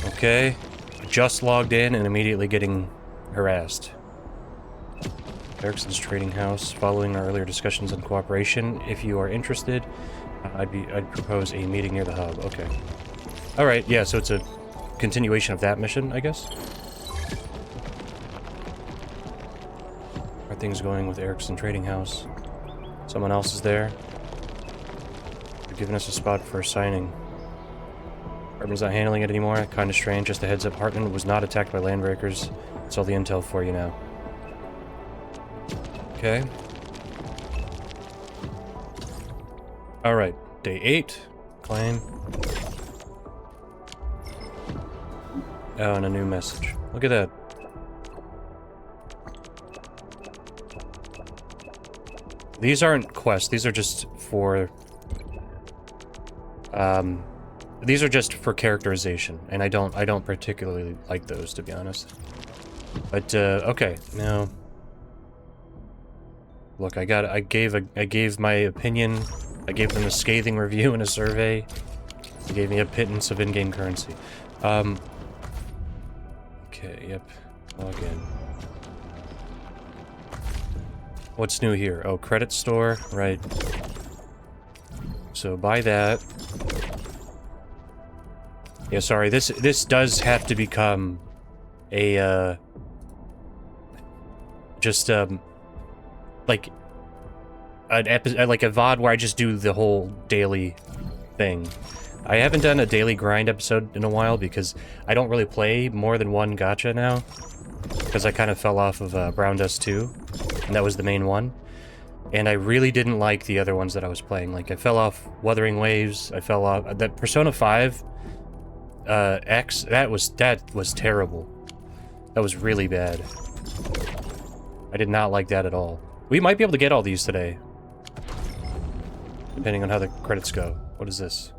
Okay. Just logged in and immediately getting harassed. Erickson's trading house. Following our earlier discussions on cooperation, if you are interested, I'd propose a meeting near the hub. Okay. All right. Yeah. So it's a continuation of that mission, I guess. How are things going with Erickson Trading House? Someone else is there. They're giving us a spot for a signing. Hartman's not handling it anymore. Kind of strange. Just a heads up. Hartman was not attacked by Landbreakers. That's all the intel for you now. Okay. Alright. Day 8. Claim. Oh, and a new message. Look at that. These aren't quests. These are just for... These are just for characterization, and I don't particularly like those, to be honest. But, okay. Now... Look, I gave my opinion. I gave them a scathing review in a survey. They gave me a pittance of in-game currency. Okay, yep. Log in. What's new here? Oh, credit store, right. So buy that. Yeah, sorry, this does have to become a, like an episode, like a VOD where I just do the whole daily thing. I haven't done a daily grind episode in a while because I don't really play more than one gacha now. Because I kind of fell off of Brown Dust 2, and that was the main one. And I really didn't like the other ones that I was playing. Like, I fell off Wuthering Waves, I fell off... That Persona 5 X, that was terrible. That was really bad. I did not like that at all. We might be able to get all these today. Depending on how the credits go. What is this?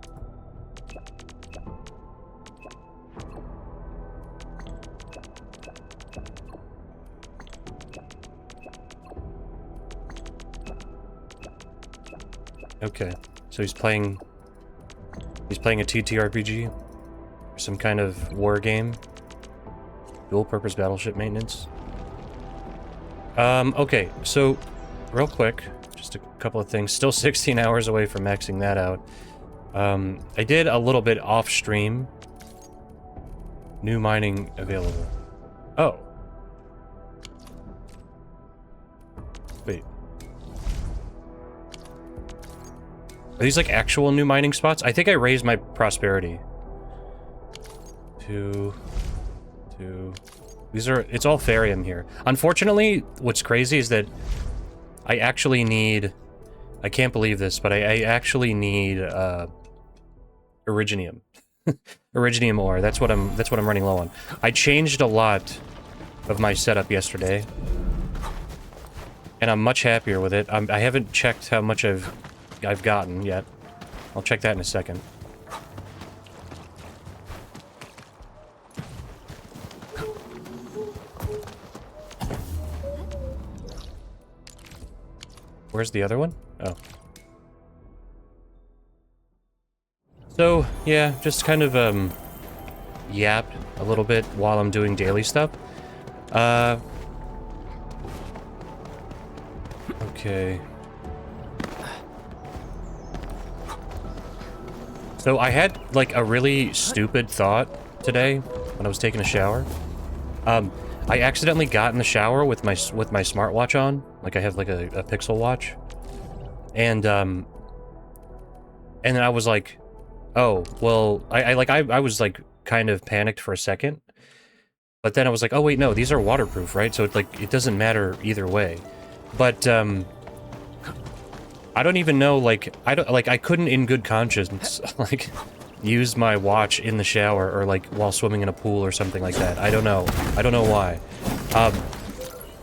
Okay, so he's playing a TTRPG, some kind of war game, dual-purpose battleship maintenance. Okay, so real quick, just a couple of things. Still 16 hours away from maxing that out. I did a little bit off-stream. New mining available. Oh. Wait. Are these like actual new mining spots? I think I raised my prosperity. Two. These are, it's all Therium here. Unfortunately, what's crazy is that I actually need, I can't believe this, but I actually need, Originium. Originium ore, that's what I'm running low on. I changed a lot of my setup yesterday. And I'm much happier with it. I haven't checked how much I've gotten yet. I'll check that in a second. Where's the other one? Oh. So, yeah, just kind of, yap a little bit while I'm doing daily stuff. Okay. So I had, like, a really stupid thought today when I was taking a shower. I accidentally got in the shower with my smartwatch on. Like, I have, like, a Pixel watch. And then I was like, oh, well, I was, like, kind of panicked for a second. But then I was like, oh, wait, no, these are waterproof, right? So, it doesn't matter either way. But, I don't even know, like, I couldn't in good conscience, like, use my watch in the shower or, like, while swimming in a pool or something like that. I don't know. I don't know why.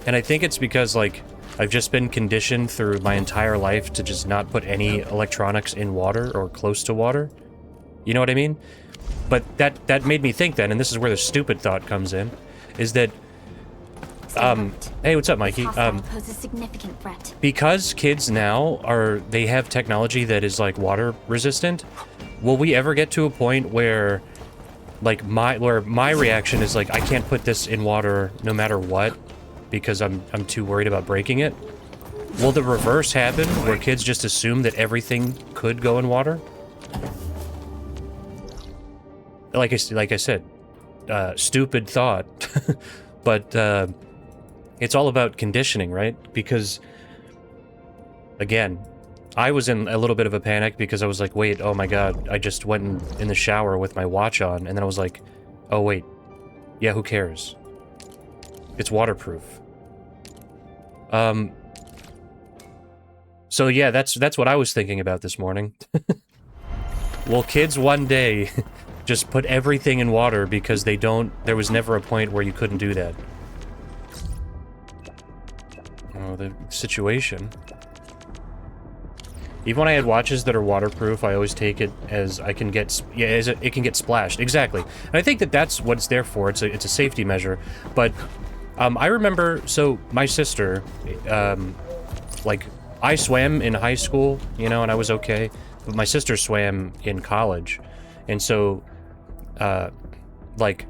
And I think it's because, like, I've just been conditioned through my entire life to just not put any electronics in water or close to water. You know what I mean? But that made me think then, and this is where the stupid thought comes in, is that hey, what's up, Mikey? Pose a significant threat. Because kids now they have technology that is like water resistant, will we ever get to a point where like, my reaction is, like, I can't put this in water no matter what, because I'm too worried about breaking it. Will the reverse happen, where kids just assume that everything could go in water? Like I said, stupid thought, but it's all about conditioning, right? Because, again, I was in a little bit of a panic because I was like, wait, oh my god, I just went in the shower with my watch on, and then I was like, oh wait, yeah, who cares? It's waterproof. So yeah, that's what I was thinking about this morning. Will kids one day just put everything in water because there was never a point where you couldn't do that? Oh, the situation. Even when I had watches that are waterproof, I always take it as it can get splashed. Exactly. And I think that's what it's there for. It's a safety measure. But I remember, so my sister, like, I swam in high school, you know, and I was okay. But my sister swam in college. And so, like,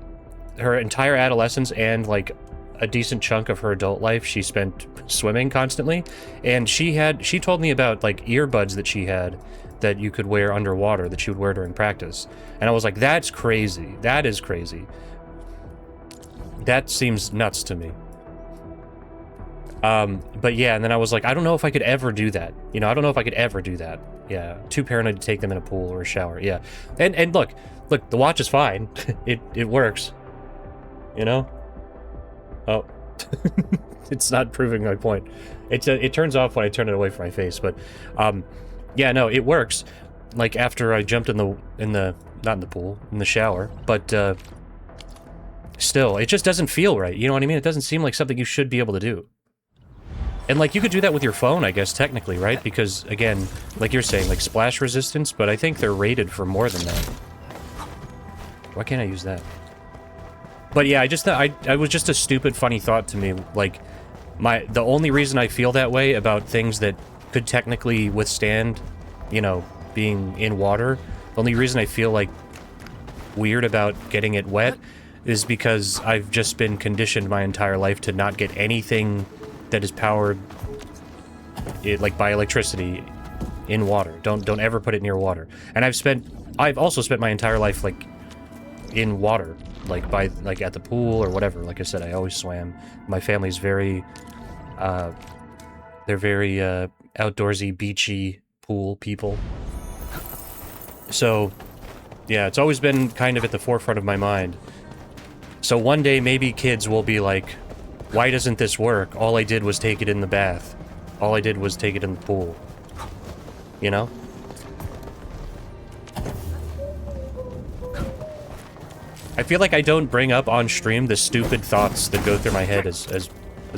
her entire adolescence and, like, a decent chunk of her adult life she spent swimming constantly. And she told me about, like, earbuds that she had that you could wear underwater, that she would wear during practice. And I was like, that's crazy. That is crazy. That seems nuts to me. But yeah, and then I was like, I don't know if I could ever do that. You know, I don't know if I could ever do that. Yeah, too paranoid to take them in a pool or a shower. Yeah, and look, the watch is fine. it works. You know. Oh, it's not proving my point. It turns off when I turn it away from my face. But, yeah, no, it works. Like after I jumped not in the pool, in the shower. But still, it just doesn't feel right. You know what I mean? It doesn't seem like something you should be able to do. And, like, you could do that with your phone, I guess, technically, right? Because, again, like you're saying, like, splash resistance, but I think they're rated for more than that. Why can't I use that? But, yeah, I just thought, I was just a stupid, funny thought to me. Like, the only reason I feel that way about things that could technically withstand, you know, being in water, the only reason I feel, like, weird about getting it wet is because I've just been conditioned my entire life to not get anything that is powered, like, by electricity in water. Don't ever put it near water. And I've also spent my entire life, like, in water, like, at the pool or whatever. Like I said, I always swam. My family's very, they're very, outdoorsy, beachy pool people. So, yeah, it's always been kind of at the forefront of my mind. So one day, maybe kids will be like, why doesn't this work? All I did was take it in the bath. All I did was take it in the pool. You know? I feel like I don't bring up on stream the stupid thoughts that go through my head as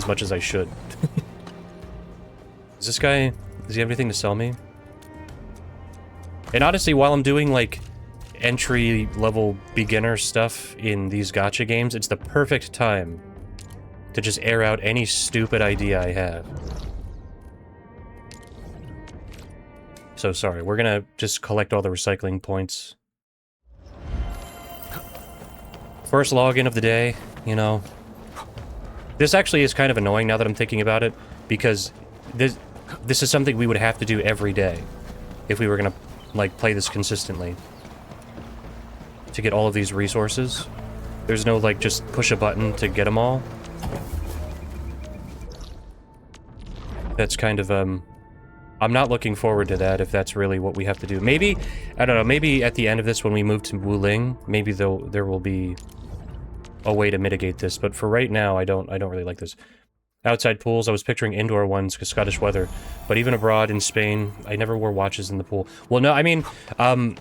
much as I should. Is this guy... does he have anything to sell me? And honestly, while I'm doing, like, entry-level beginner stuff in these gacha games, it's the perfect time to just air out any stupid idea I have. So sorry, we're gonna just collect all the recycling points. First login of the day, you know. This actually is kind of annoying now that I'm thinking about it, because this is something we would have to do every day if we were gonna, like, play this consistently. To get all of these resources. There's no, like, just push a button to get them all. That's kind of, I'm not looking forward to that if that's really what we have to do. Maybe, I don't know, maybe at the end of this when we move to Wuling, maybe there will be a way to mitigate this, but for right now, I don't really like this. Outside pools, I was picturing indoor ones because Scottish weather, but even abroad in Spain, I never wore watches in the pool. Well, no, I mean, when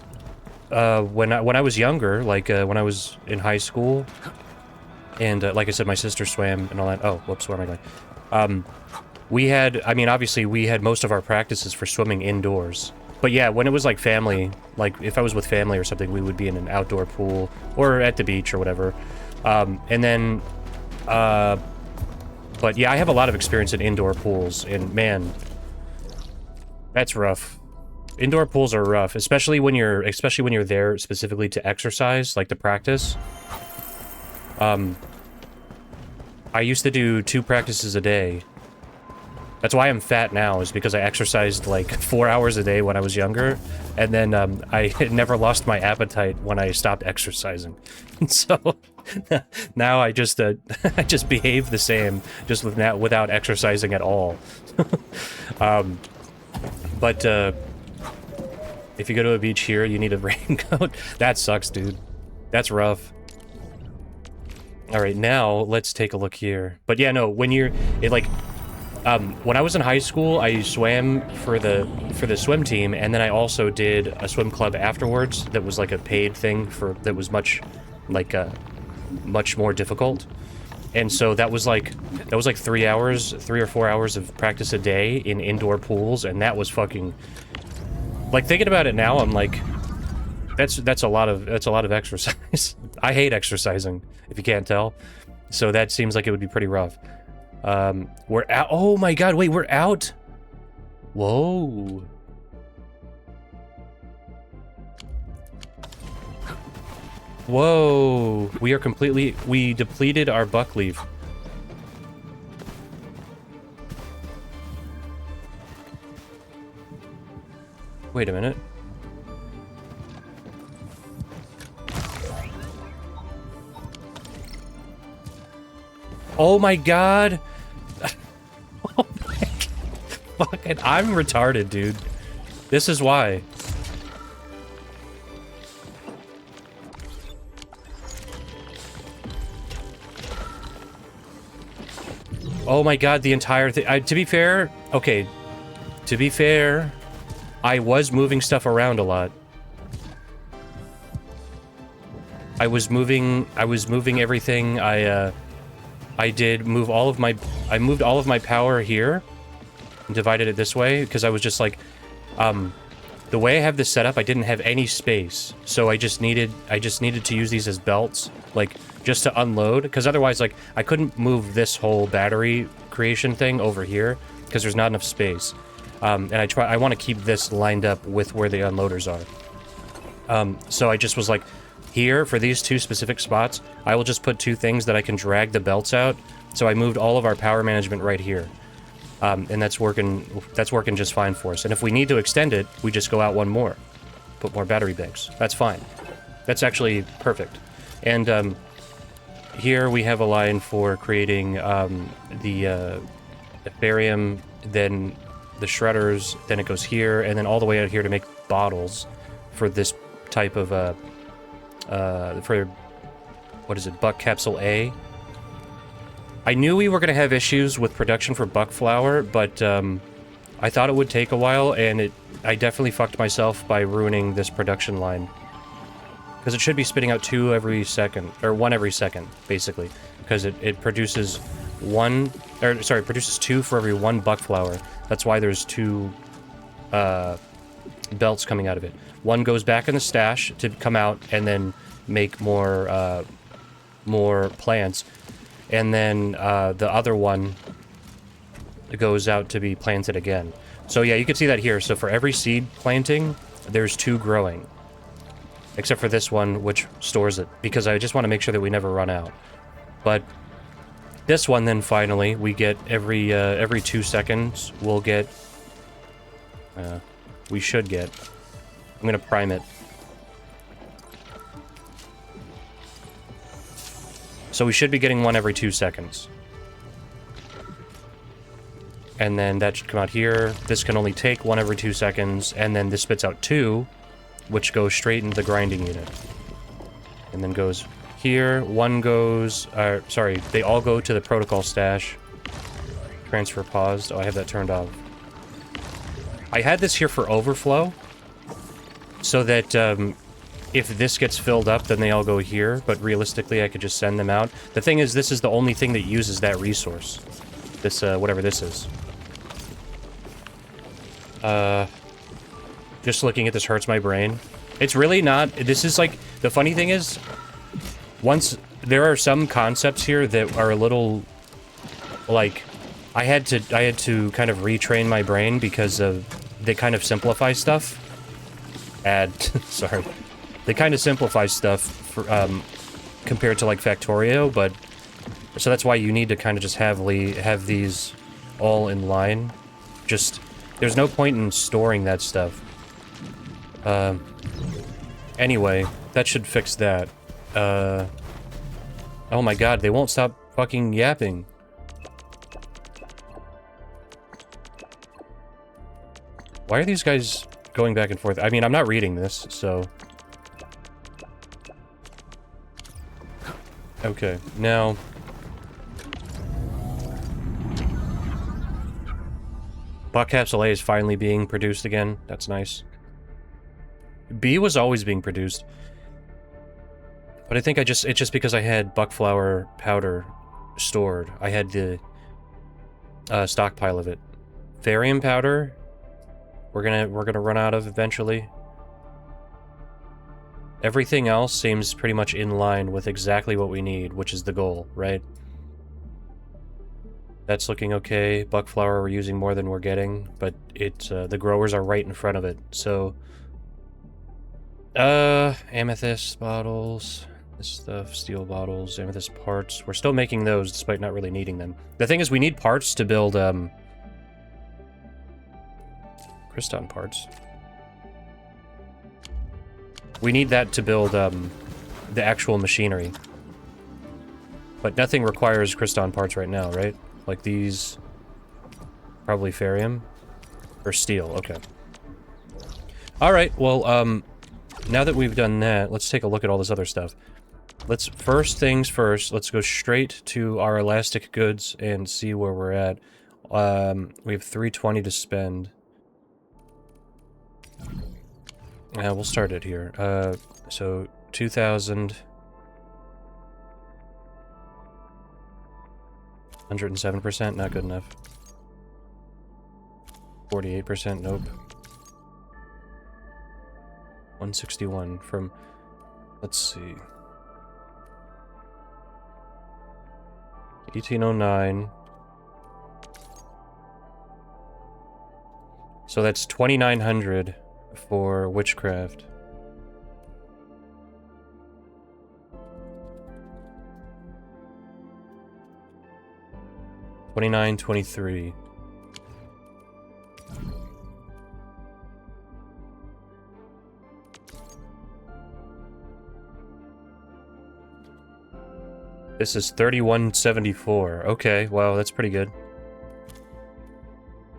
I was younger, like, when I was in high school, and, like I said, my sister swam and all that. Oh, whoops, where am I going? We had, I mean, obviously, we had most of our practices for swimming indoors. But yeah, when it was, like, family, like, if I was with family or something, we would be in an outdoor pool, or at the beach or whatever. And then, but yeah, I have a lot of experience in indoor pools, and man, that's rough. Indoor pools are rough, especially when you're there specifically to exercise, like to practice. I used to do 2 practices a day. That's why I'm fat now, is because I exercised like 4 hours a day when I was younger, and then I never lost my appetite when I stopped exercising. So now I just behave the same, just without exercising at all. But if you go to a beach here, you need a raincoat. That sucks, dude. That's rough. All right, now let's take a look here. But yeah, no, when you're when I was in high school, I swam for the swim team, and then I also did a swim club afterwards. That was like a paid thing that was much more difficult. And so that was like 3 or 4 hours of practice a day in indoor pools, and that was fucking, like, thinking about it now, I'm like, that's a lot of exercise. I hate exercising, if you can't tell. So that seems like it would be pretty rough. We're out. Oh my god, wait, we're out? Whoa. Whoa. We depleted our buck leaf. Wait a minute. Oh my god! Oh my god. Fucking, I'm retarded, dude. This is why. Oh my god, the entire thing. To be fair, okay. To be fair, I was moving stuff around a lot. I was moving everything. I did move all of my... I moved all of my power here and divided it this way, because I was just like... the way I have this set up, I didn't have any space. So I just needed to use these as belts, like, just to unload, because otherwise, like, I couldn't move this whole battery creation thing over here, because there's not enough space. And I want to keep this lined up with where the unloaders are. So I just was like... Here, for these 2 specific spots, I will just put 2 things that I can drag the belts out. So I moved all of our power management right here. And that's working just fine for us. And if we need to extend it, we just go out 1 more. Put more battery banks. That's fine. That's actually perfect. And here we have a line for creating the barium, then the shredders, then it goes here, and then all the way out here to make bottles for this type of... for, what is it, Buck Capsule A. I knew we were going to have issues with production for Buckflower, but I thought it would take a while, and I definitely fucked myself by ruining this production line. Because it should be spitting out 2 every second, or 1 every second, basically. Because it produces produces 2 for every 1 Buckflower. That's why there's 2 belts coming out of it. 1 goes back in the stash to come out and then make more plants, and then the other one goes out to be planted again. So yeah, you can see that here. So for every seed planting, there's 2 growing, except for this one, which stores it, because I just want to make sure that we never run out. But this one, then finally, we get every 2 seconds. We'll get. We should get. I'm gonna prime it. So we should be getting 1 every 2 seconds. And then that should come out here. This can only take 1 every 2 seconds, and then this spits out 2, which goes straight into the grinding unit. And then goes here. 1 goes... sorry, they all go to the protocol stash. Transfer paused. Oh, I have that turned off. I had this here for overflow, so that if this gets filled up, then they all go here, but realistically I could just send them out. The thing is, this is the only thing that uses that resource. This, whatever this is. Just looking at this hurts my brain. It's really not... This is like... The funny thing is, there are some concepts here that are a little... Like, I had to kind of retrain my brain because of... They kind of simplify stuff. add, sorry. They kind of simplify stuff for, compared to like Factorio, but so that's why you need to kind of just have these all in line. Just there's no point in storing that stuff. Anyway, that should fix that. Oh my god, they won't stop fucking yapping. Why are these guys going back and forth? I mean, I'm not reading this, so... Okay, now... Buck Capsule A is finally being produced again. That's nice. B was always being produced. But I think it's just because I had Buckflower powder stored. I had the stockpile of it. Therium powder, we're gonna run out of eventually. Everything else seems pretty much in line with exactly what we need, which is the goal, right? That's looking okay. Buckflower we're using more than we're getting, but the growers are right in front of it, so... amethyst bottles, this stuff, steel bottles, amethyst parts. We're still making those despite not really needing them. The thing is we need parts to build, Cryston parts. We need that to build, the actual machinery. But nothing requires Cryston parts right now, right? Like these... Probably Therium? Or steel, okay. Alright, well, now that we've done that, let's take a look at all this other stuff. First things first, let's go straight to our elastic goods and see where we're at. We have 320 to spend. Yeah, we'll start it here. So 2,000. 107%, not good enough. 48%, nope. 161 from, let's see. 1809. So that's 2,900 for witchcraft. $29.23. This is 31.74. Okay, wow, that's pretty good.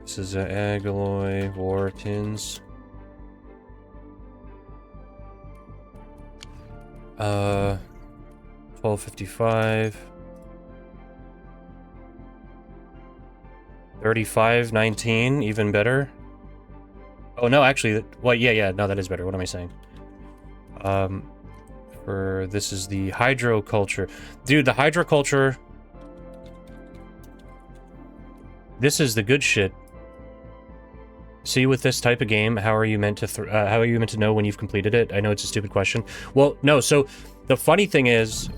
This is Agaloy, War Tins. 12.55. 35.19, even better. Oh no, actually, well, yeah, no, that is better. What am I saying? This is the hydroculture. Dude, the hydroculture. This is the good shit. See, with this type of game, how are you meant to know when you've completed it? I know it's a stupid question. Well, no, so the funny thing is,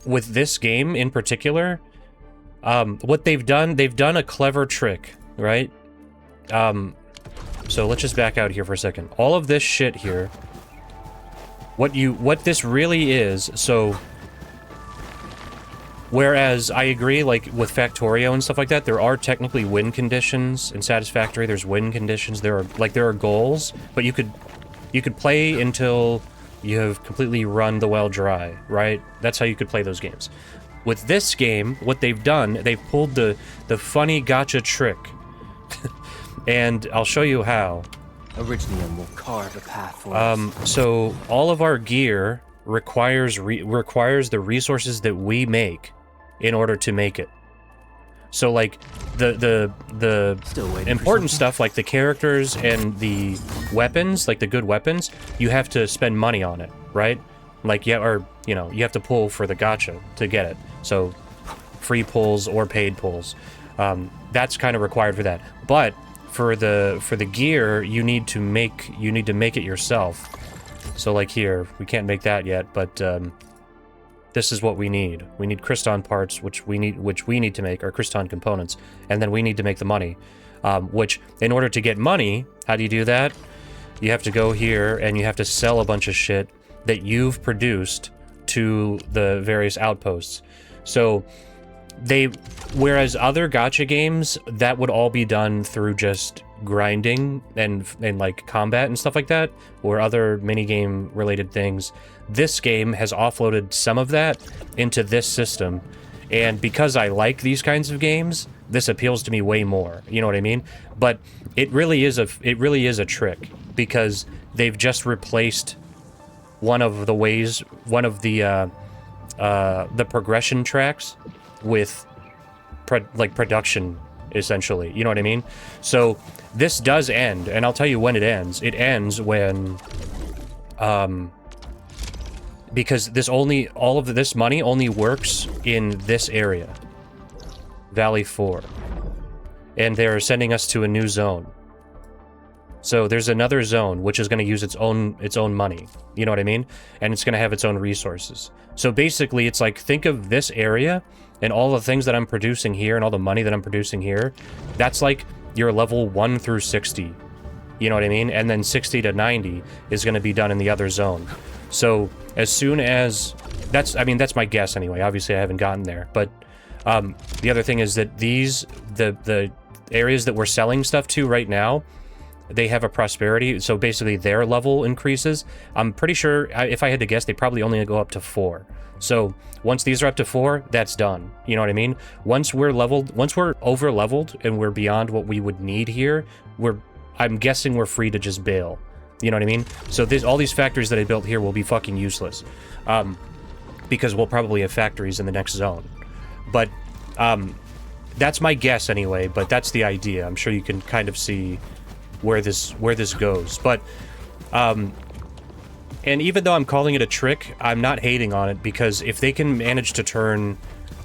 with this game in particular, what they've done a clever trick, right? So let's just back out here for a second. All of this shit here, what this really is, so whereas I agree, like with Factorio and stuff like that, there are technically win conditions in Satisfactory. There's win conditions. There are goals, but you could play until you have completely run the well dry, right? That's how you could play those games. With this game, what they've done, they've pulled the funny gacha trick, and I'll show you how. Originum will carve a path for us. So all of our gear requires the resources that we make in order to make it. So like the important stuff, like the characters and the weapons, like the good weapons, you have to spend money on it, right? Like, yeah, or you know, you have to pull for the gacha to get it. So free pulls or paid pulls. That's kind of required for that. But for the gear, you need to make it yourself. So like here, we can't make that yet, but this is what we need. We need Cryston parts, which we need to make, or Cryston components, and then we need to make the money. Which, in order to get money, how do you do that? you have to go here and you have to sell a bunch of shit that you've produced to the various outposts. So whereas other gacha games, that would all be done through just grinding and like combat and stuff like that, or other minigame related things, this game has offloaded some of that into this system. And because I like these kinds of games, this appeals to me way more. You know what I mean? But it really is a trick, because they've just replaced one of the progression tracks with production, essentially. You know what I mean? So this does end, and I'll tell you when it ends. It ends when because all of this money only works in this area, Valley 4, and they're sending us to a new zone. So there's another zone which is going to use its own money. You know what I mean? And it's going to have its own resources. So basically, it's like, think of this area and all the things that I'm producing here and all the money that I'm producing here. That's like your level 1 through 60. You know what I mean? And then 60 to 90 is going to be done in the other zone. So as soon as that's my guess anyway. Obviously, I haven't gotten there, but the other thing is that the areas that we're selling stuff to right now, they have a prosperity, so basically their level increases. I'm pretty sure, if I had to guess, they probably only go up to 4. So once these are up to 4, that's done. You know what I mean? Once we're over leveled and we're beyond what we would need here, I'm guessing we're free to just bail. You know what I mean? So all these factories that I built here will be fucking useless, because we'll probably have factories in the next zone. But that's my guess anyway. But that's the idea. I'm sure you can kind of see where this goes. But and even though I'm calling it a trick, I'm not hating on it, because if they can manage to turn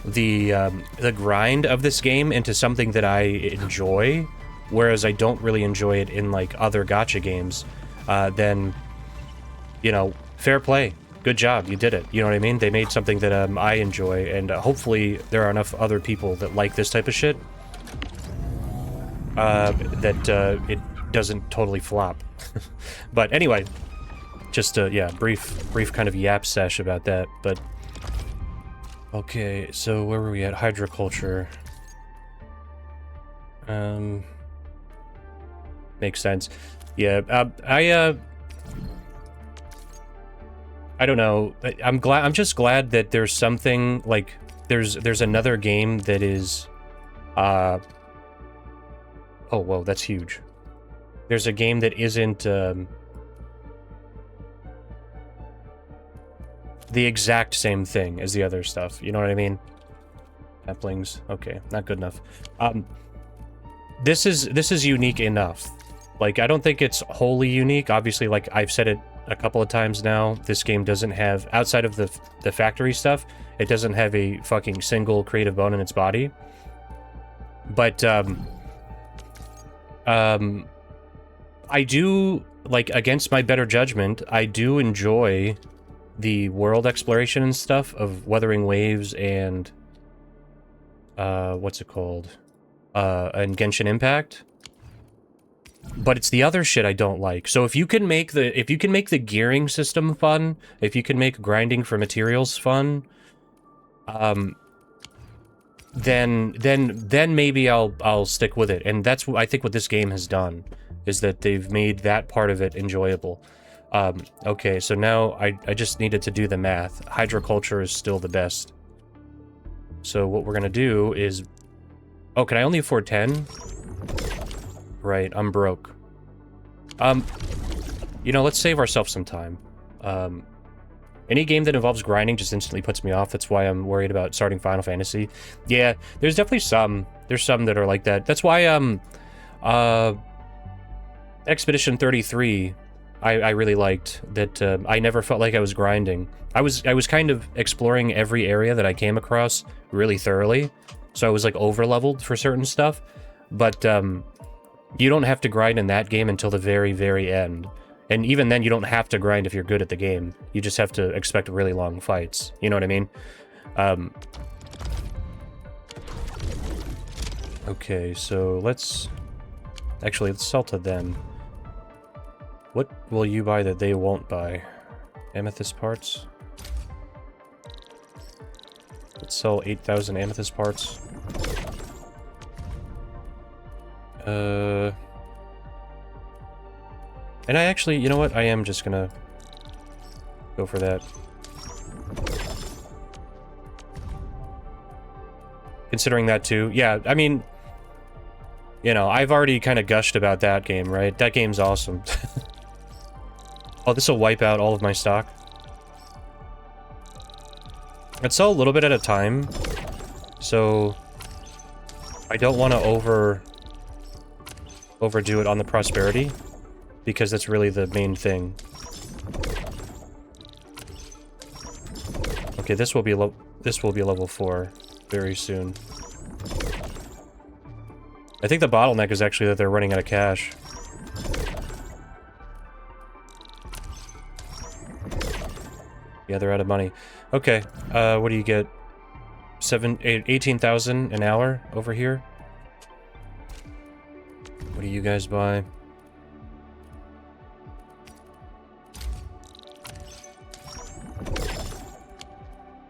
the grind of this game into something that I enjoy, whereas I don't really enjoy it in like other gacha games, then, you know, fair play. Good job, you did it. You know what I mean? They made something that I enjoy, and hopefully there are enough other people that like this type of shit that it doesn't totally flop. But anyway, just brief kind of yap sesh about that. But okay, so where were we at? Hydroculture. Makes sense. Yeah, I don't know. I'm just glad that there's something like there's another game that is oh whoa, that's huge. There's a game that isn't the exact same thing as the other stuff. You know what I mean? Saplings. Okay, not good enough. This is unique enough. Like, I don't think it's wholly unique. Obviously, like I've said it a couple of times now, this game doesn't have, outside of the factory stuff, it doesn't have a fucking single creative bone in its body. But I do, like, against my better judgment, I do enjoy the world exploration and stuff of Wuthering Waves and what's it called? And Genshin Impact. But it's the other shit I don't like. So if you can make the gearing system fun, if you can make grinding for materials fun, then maybe I'll stick with it. And that's I think what this game has done, is that they've made that part of it enjoyable. Okay, so now I just needed to do the math. Hydroculture is still the best. So what we're gonna do is, oh, can I only afford 10? Right, I'm broke. You know, let's save ourselves some time. Any game that involves grinding just instantly puts me off. That's why I'm worried about starting Final Fantasy. Yeah, there's definitely some. There's some that are like that. That's why, Expedition 33, I really liked. That, I never felt like I was grinding. I was kind of exploring every area that I came across really thoroughly. So I was, like, over-leveled for certain stuff. But, you don't have to grind in that game until the very, very end. And even then, you don't have to grind if you're good at the game. You just have to expect really long fights. You know what I mean? Okay, so let's sell to them. What will you buy that they won't buy? Amethyst parts? Let's sell 8,000 amethyst parts. And I actually, you know what? I am just gonna go for that. Considering that too. Yeah, I mean, you know, I've already kind of gushed about that game, right? That game's awesome. Oh, this will wipe out all of my stock. I'd sell a little bit at a time, so I don't want to overdo it on the prosperity, because that's really the main thing. Okay, this will be level 4 very soon. I think the bottleneck is actually that they're running out of cash. Yeah, they're out of money. Okay, what do you get? 18,000 an hour over here? What do you guys buy?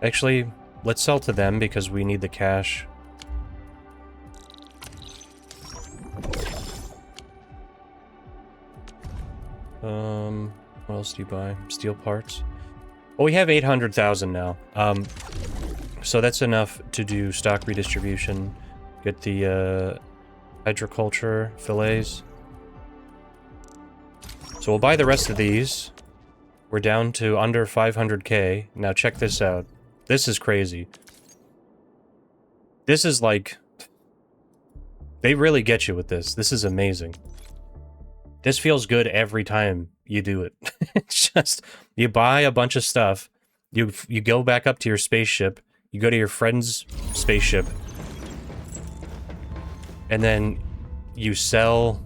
Actually, let's sell to them because we need the cash. What else do you buy? Steel parts? Well, we have 800,000 now. So that's enough to do stock redistribution. Get the, hydroculture fillets. So we'll buy the rest of these. We're down to under 500k. Now check this out. This is crazy. This is like... They really get you with this. This is amazing. This feels good every time you do it. It's just, you buy a bunch of stuff, you go back up to your spaceship, you go to your friend's spaceship, and then you sell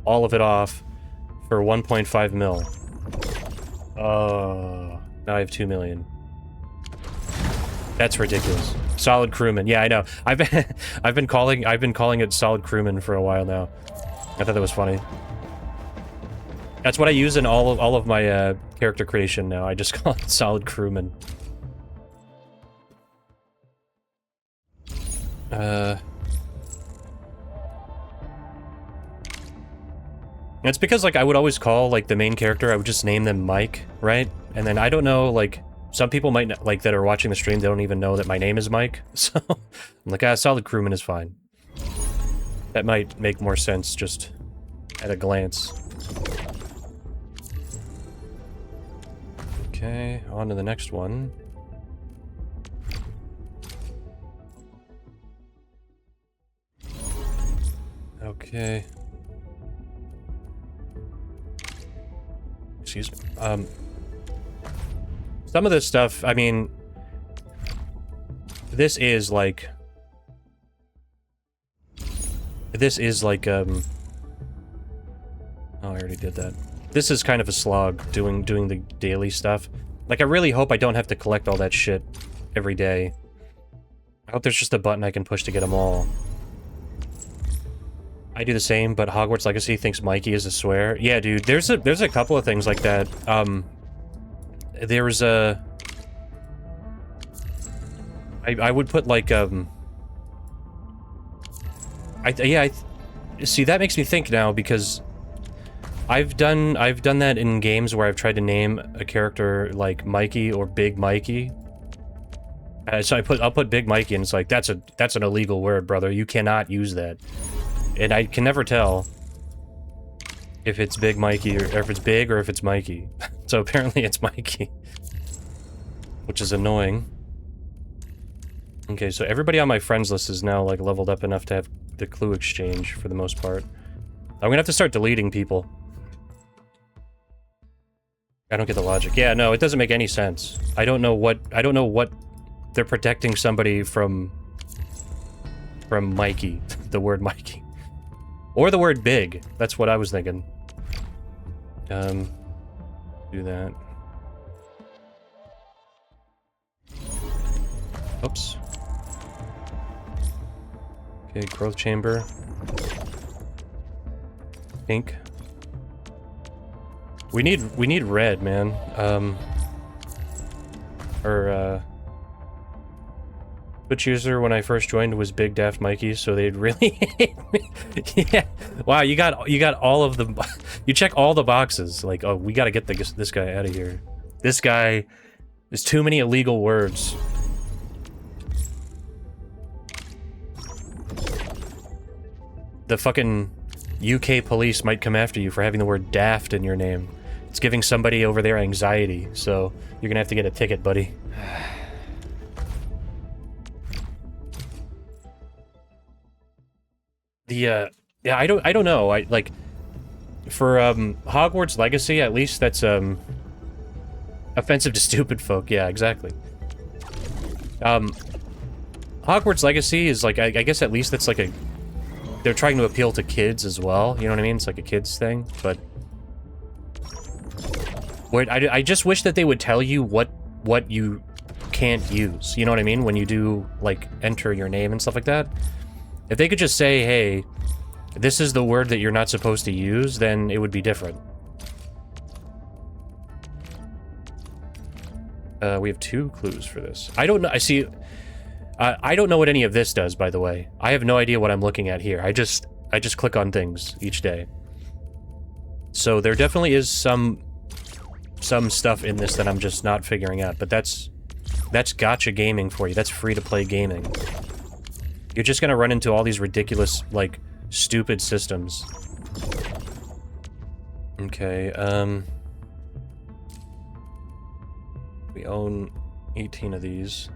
all of it off for 1.5 mil. Oh, now I have 2 million. That's ridiculous. Solid crewman. Yeah, I know. I've been calling it solid crewman for a while now. I thought that was funny. That's what I use in all of my character creation now. I just call it solid crewman. It's because, like, I would always call, like, the main character, I would just name them Mike, right? And then I don't know, like, some people might not, like, that are watching the stream, they don't even know that my name is Mike. So I'm like, solid crewman is fine. That might make more sense just at a glance. Okay, on to the next one. Okay. Excuse me. Some of this stuff, I mean, this is like, oh, I already did that. This is kind of a slog, doing the daily stuff. Like, I really hope I don't have to collect all that shit every day. I hope there's just a button I can push to get them all. I do the same, but Hogwarts Legacy thinks Mikey is a swear. Yeah, dude, there's a couple of things like that. There's a... I would put, like, see, that makes me think now, because I've done that in games where I've tried to name a character like Mikey or Big Mikey. So I'll put Big Mikey, and it's like, that's an illegal word, brother. You cannot use that. And I can never tell if it's Big Mikey, or if it's Big, or if it's Mikey. So apparently it's Mikey. Which is annoying. Okay, so everybody on my friends list is now, like, leveled up enough to have the clue exchange, for the most part. I'm gonna have to start deleting people. I don't get the logic. Yeah, no, it doesn't make any sense. I don't know what they're protecting somebody from Mikey, the word Mikey. Or the word big. That's what I was thinking. Do that. Oops. Okay, growth chamber. Pink. We need red, man. Twitch user when I first joined was Big Daft Mikey, so they'd really hate me. Yeah. Wow, you got all of the you check all the boxes. Like, oh, we gotta get this guy out of here. This guy, there's too many illegal words. The fucking UK police might come after you for having the word daft in your name. It's giving somebody over there anxiety, so you're gonna have to get a ticket, buddy. Yeah, I don't know. I like for Hogwarts Legacy, at least that's offensive to stupid folk. Yeah, exactly. Hogwarts Legacy is like I guess at least that's like a they're trying to appeal to kids as well. You know what I mean? It's like a kids thing, but wait, I just wish that they would tell you what you can't use. You know what I mean? When you do like enter your name and stuff like that. If they could just say, hey, this is the word that you're not supposed to use, then it would be different. We have 2 clues for this. I don't know. I see. I don't know what any of this does, by the way. I have no idea what I'm looking at here. I just click on things each day. So there definitely is some stuff in this that I'm just not figuring out. But that's gacha gaming for you. That's free-to-play gaming. You're just gonna run into all these ridiculous, like, stupid systems. Okay, we own 18 of these.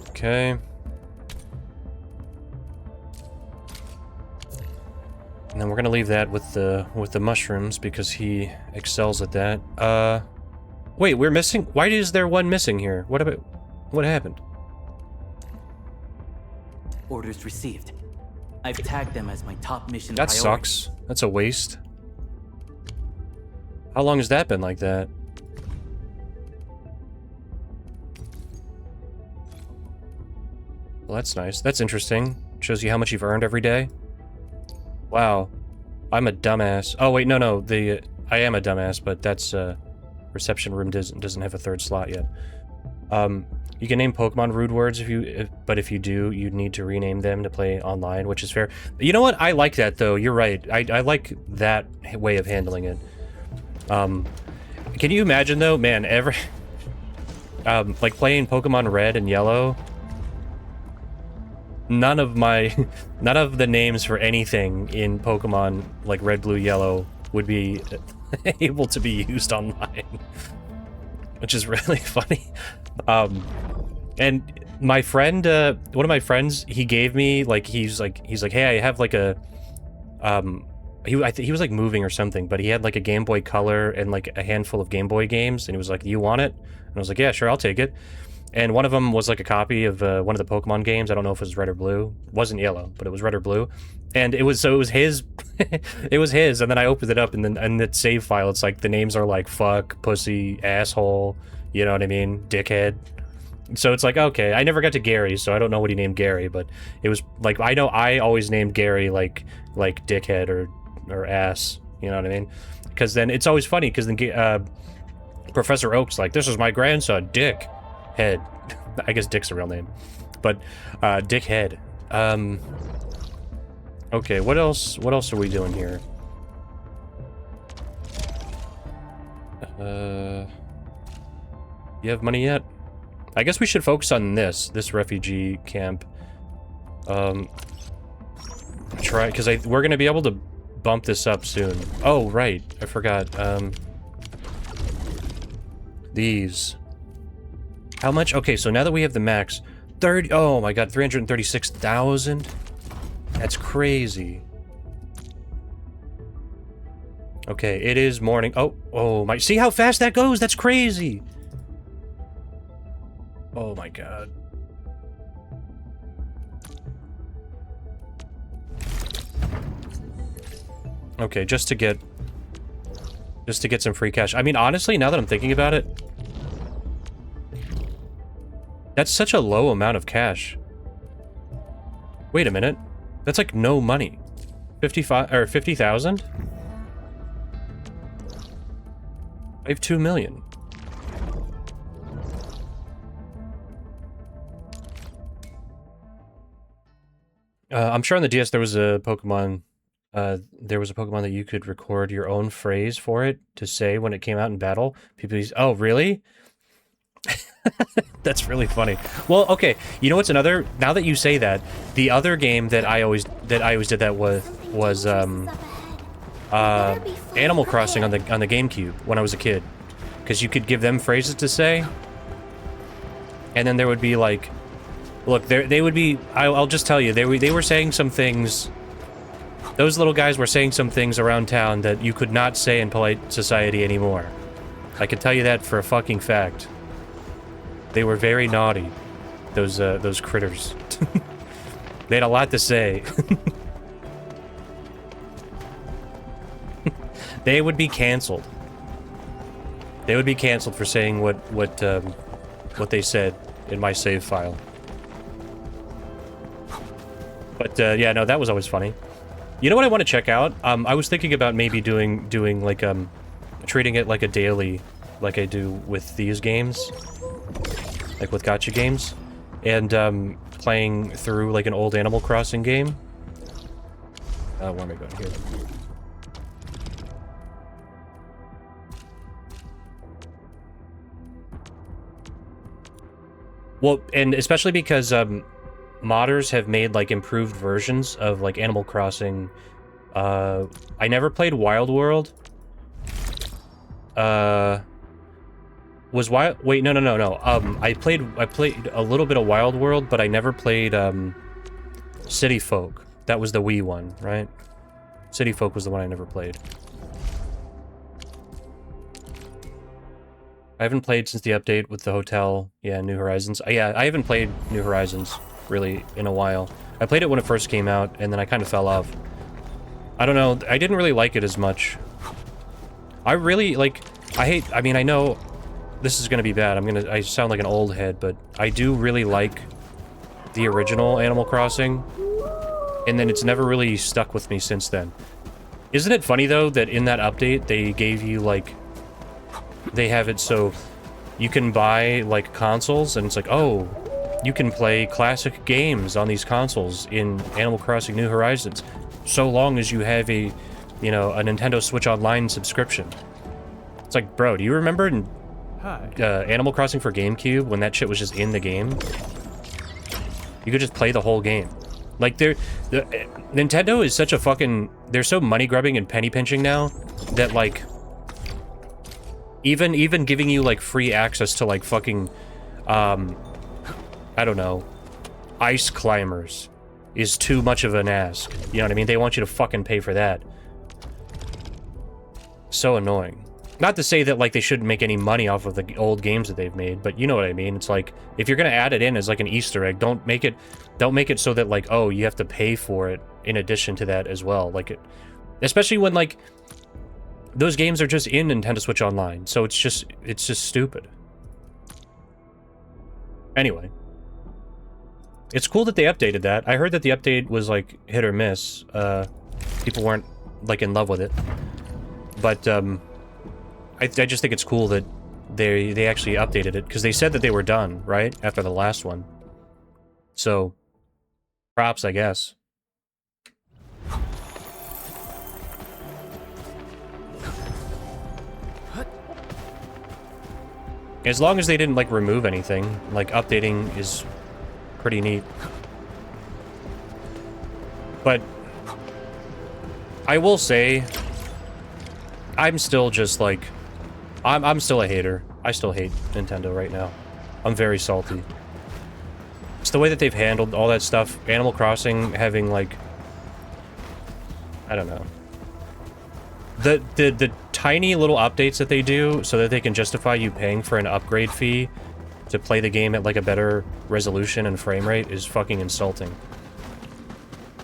Okay. And then we're gonna leave that with the mushrooms because he excels at that. Wait, we're missing. Why is there one missing here? What happened? Orders received. I've tagged them as my top mission That priority. sucks. That's a waste. How long has that been like that? Well, that's nice. That's interesting. Shows you how much you've earned every day. Wow. I'm a dumbass. Oh, wait, no. I am a dumbass, but that's, reception room doesn't have a 3rd slot yet. You can name Pokemon rude words but if you do, you need to rename them to play online, which is fair. You know what? I like that, though. You're right. I like that way of handling it. Can you imagine, though? Man, like playing Pokemon Red and Yellow... None of the names for anything in Pokemon like Red, Blue, Yellow would be able to be used online, which is really funny. And my friend, one of my friends, he gave me like he's like, hey, I have like a he was like moving or something, but he had like a Game Boy Color and like a handful of Game Boy games, and he was like, "Do you want it?" And I was like, "Yeah, sure, I'll take it." And one of them was like a copy of one of the Pokemon games. I don't know if it was red or blue. It wasn't yellow, but it was red or blue. And it was his. It was his. And then I opened it up, and then in the save file, it's like the names are like fuck, pussy, asshole. You know what I mean? Dickhead. So it's like, okay, I never got to Gary, so I don't know what he named Gary, but it was like, I know I always named Gary like dickhead or ass. You know what I mean? Because then it's always funny because then Professor Oak's like, this is my grandson, Dick. Head. I guess Dick's a real name. But Dickhead. Okay, what else are we doing here? You have money yet? I guess we should focus on this refugee camp. Try, because we're gonna be able to bump this up soon. Oh, right, I forgot. These. How much? Okay, so now that we have the max, oh my god, 336,000? That's crazy. Okay, it is morning. Oh my, see how fast that goes? That's crazy. Oh my god. Okay, just to get Just to get some free cash. I mean, honestly, now that I'm thinking about it, that's such a low amount of cash. Wait a minute. That's like no money. 55 or 50,000? I have 2 million. I'm sure on the DS there was a Pokemon that you could record your own phrase for it to say when it came out in battle. People use, oh, really? That's really funny. Well, okay, you know what's another, now that you say that, the other game that I always did that with was Animal Crossing on the GameCube when I was a kid. Because you could give them phrases to say, and then there would be like, look, they would be, I'll just tell you, they were saying some things. Those little guys were saying some things around town that you could not say in polite society anymore. I can tell you that for a fucking fact. They were very naughty, those critters. They had a lot to say. They would be canceled. They would be canceled for saying what they said in my save file. But yeah, no, that was always funny. You know what I want to check out? I was thinking about maybe doing like treating it like a daily, like I do with these games, like with Gacha games, and playing through like an old Animal Crossing game. Where am I going here? Well, and especially because modders have made like improved versions of like Animal Crossing. I never played Wild World. Was Wild? Wait, no. I played a little bit of Wild World, but I never played City Folk. That was the Wii one, right? City Folk was the one I never played. I haven't played since the update with the hotel. Yeah, New Horizons. Yeah, I haven't played New Horizons really in a while. I played it when it first came out, and then I kind of fell off. I don't know. I didn't really like it as much. I really, like, I mean, I know this is gonna be bad. I sound like an old head, but I do really like the original Animal Crossing, and then it's never really stuck with me since then. Isn't it funny, though, that in that update, they gave you, like, they have it so you can buy, like, consoles, and it's like, oh, you can play classic games on these consoles in Animal Crossing New Horizons, so long as you have a, you know, a Nintendo Switch Online subscription. It's like, bro, do you remember in Animal Crossing for GameCube when that shit was just in the game? You could just play the whole game. Like, Nintendo is such a fucking... They're so money-grubbing and penny-pinching now that, like... Even giving you, like, free access to, like, fucking... I don't know, ice climbers is too much of an ask. You know what I mean? They want you to fucking pay for that. So annoying. Not to say that, like, they shouldn't make any money off of the old games that they've made, but you know what I mean? It's like, if you're gonna add it in as, like, an Easter egg, don't make it so that, like, oh, you have to pay for it in addition to that as well. Like, especially when, like, those games are just in Nintendo Switch Online, so it's just stupid. Anyway. It's cool that they updated that. I heard that the update was, like, hit or miss. People weren't, like, in love with it. But, I just think it's cool that they actually updated it, because they said that they were done, right? After the last one. So, props, I guess. As long as they didn't, like, remove anything, like, updating is pretty neat. But I will say, I'm still just, like, I'm still a hater. I still hate Nintendo right now. I'm very salty. It's the way that they've handled all that stuff. Animal Crossing having, like, I don't know. The tiny little updates that they do so that they can justify you paying for an upgrade fee to play the game at, like, a better resolution and frame rate is fucking insulting.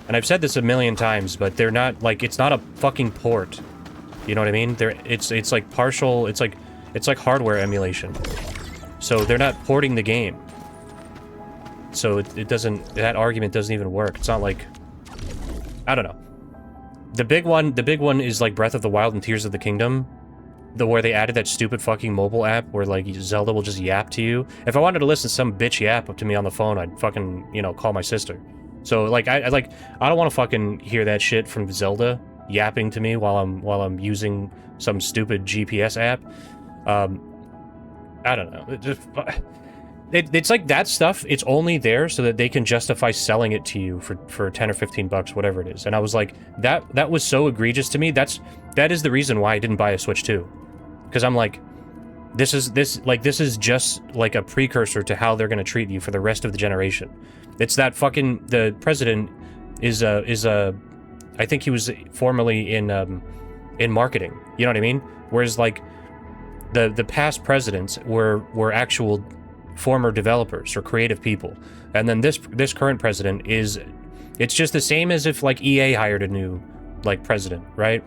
And I've said this a million times, but they're not, like, it's not a fucking port. You know what I mean? It's like partial. It's like hardware emulation. So they're not porting the game. So it doesn't. That argument doesn't even work. It's not like. I don't know. The big one is like Breath of the Wild and Tears of the Kingdom. Where they added that stupid fucking mobile app where, like, Zelda will just yap to you. If I wanted to listen to some bitch yap up to me on the phone, I'd fucking, you know, call my sister. So, like, I don't want to fucking hear that shit from Zelda yapping to me while I'm using some stupid GPS app. I don't know. It's like that stuff, it's only there so that they can justify selling it to you for 10 or 15 bucks, whatever it is. And I was like, that was so egregious to me. That is the reason why I didn't buy a Switch 2. Because I'm like, this is just like a precursor to how they're gonna treat you for the rest of the generation. It's that fucking, the president is I think he was formerly in marketing. You know what I mean? Whereas like the past presidents were actual former developers or creative people, and then this current president it's just the same as if like EA hired a new like president, right?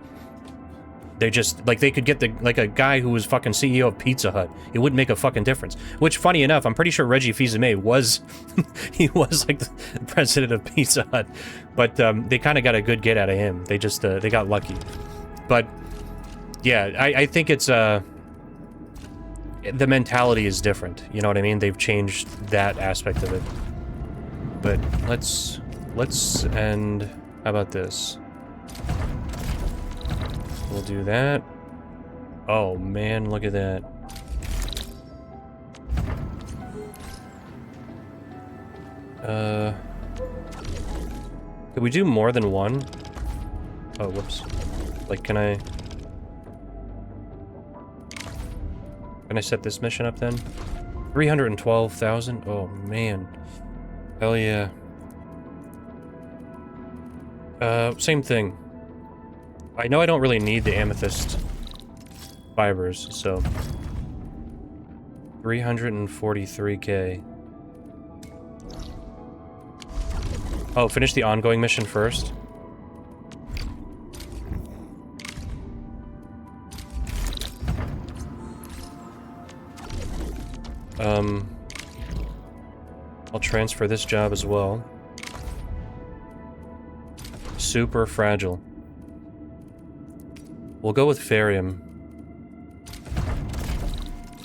They just like they could get a guy who was fucking CEO of Pizza Hut. It wouldn't make a fucking difference. Which, funny enough, I'm pretty sure Reggie Fils-Aimé was he was like the president of Pizza Hut, but they kind of got a good get out of him. They just they got lucky. But yeah, I think it's the mentality is different. You know what I mean? They've changed that aspect of it. But let's end. How about this? We'll do that. Oh man, look at that. Could we do more than one? Oh, whoops. Like, can I set this mission up then? 312,000? Oh man. Hell yeah. Same thing. I know I don't really need the amethyst fibers, so 343k. Oh, finish the ongoing mission first. I'll transfer this job as well. Super fragile. We'll go with Farium.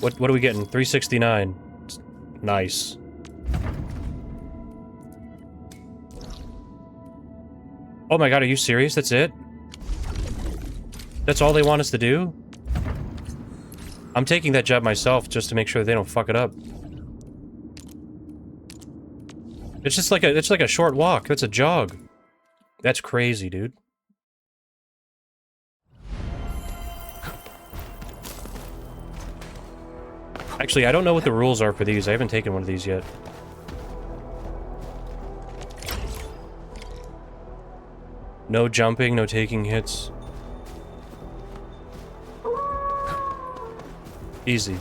What are we getting? 369. Nice. Oh my god, are you serious? That's it? That's all they want us to do? I'm taking that job myself just to make sure they don't fuck it up. It's just like a short walk. That's a jog. That's crazy, dude. Actually, I don't know what the rules are for these. I haven't taken one of these yet. No jumping, no taking hits. Easy.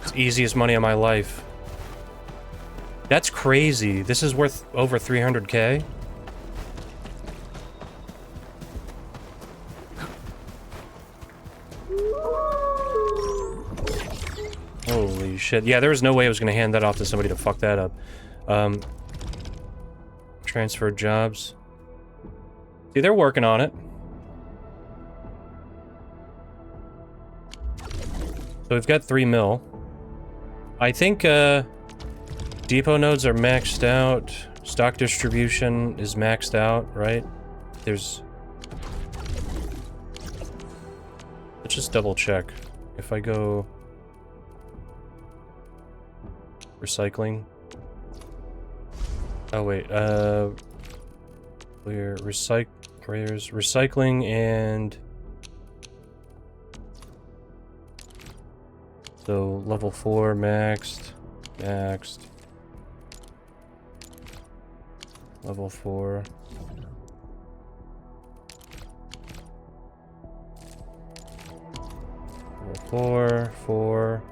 It's easiest money of my life. That's crazy. This is worth over 300k. Holy shit. Yeah, there was no way I was going to hand that off to somebody to fuck that up. Transfer jobs. See, they're working on it. So we've got 3 mil. I think, depot nodes are maxed out. Stock distribution is maxed out, right? There's... Let's just double check. If I go... Recycling. Oh wait, we're recycling and... So, level 4 maxed. Level 4. Level 4, 4,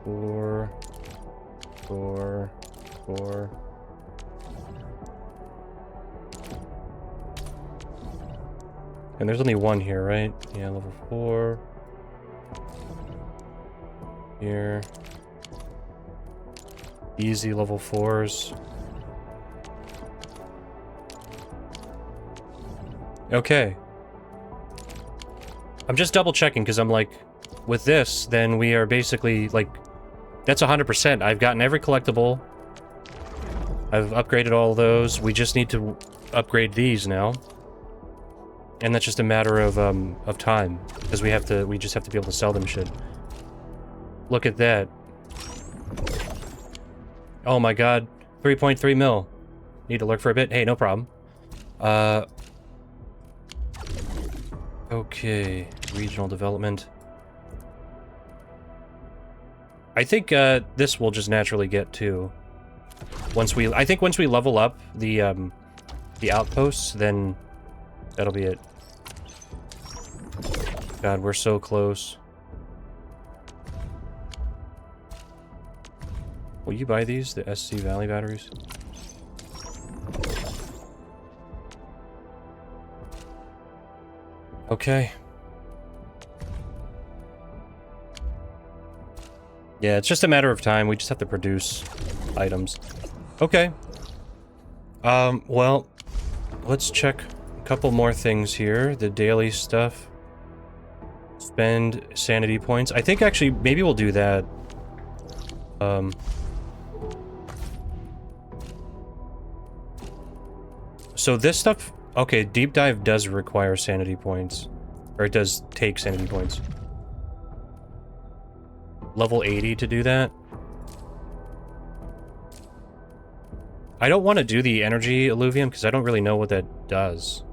4, 4, 4. And there's only one here, right? Yeah, level 4. Here. Easy level 4s. Okay. I'm just double checking because I'm like, with this, then we are basically like, that's 100%. I've gotten every collectible. I've upgraded all those. We just need to upgrade these now. And that's just a matter of time, because we just have to be able to sell them shit. Look at that. Oh my god, 3.3 mil. Need to lurk for a bit? Hey, no problem. Okay, regional development. I think this will just naturally get to I think once we level up the outposts, then that'll be it. God, we're so close. Will you buy these, the SC Valley batteries? Okay. Yeah, it's just a matter of time. We just have to produce items. Okay. Well, let's check a couple more things here. The daily stuff. Spend sanity points. I think actually maybe we'll do that. So this stuff, okay, deep dive does require sanity points. Or it does take sanity points. Level 80 to do that. I don't want to do the energy alluvium because I don't really know what that does.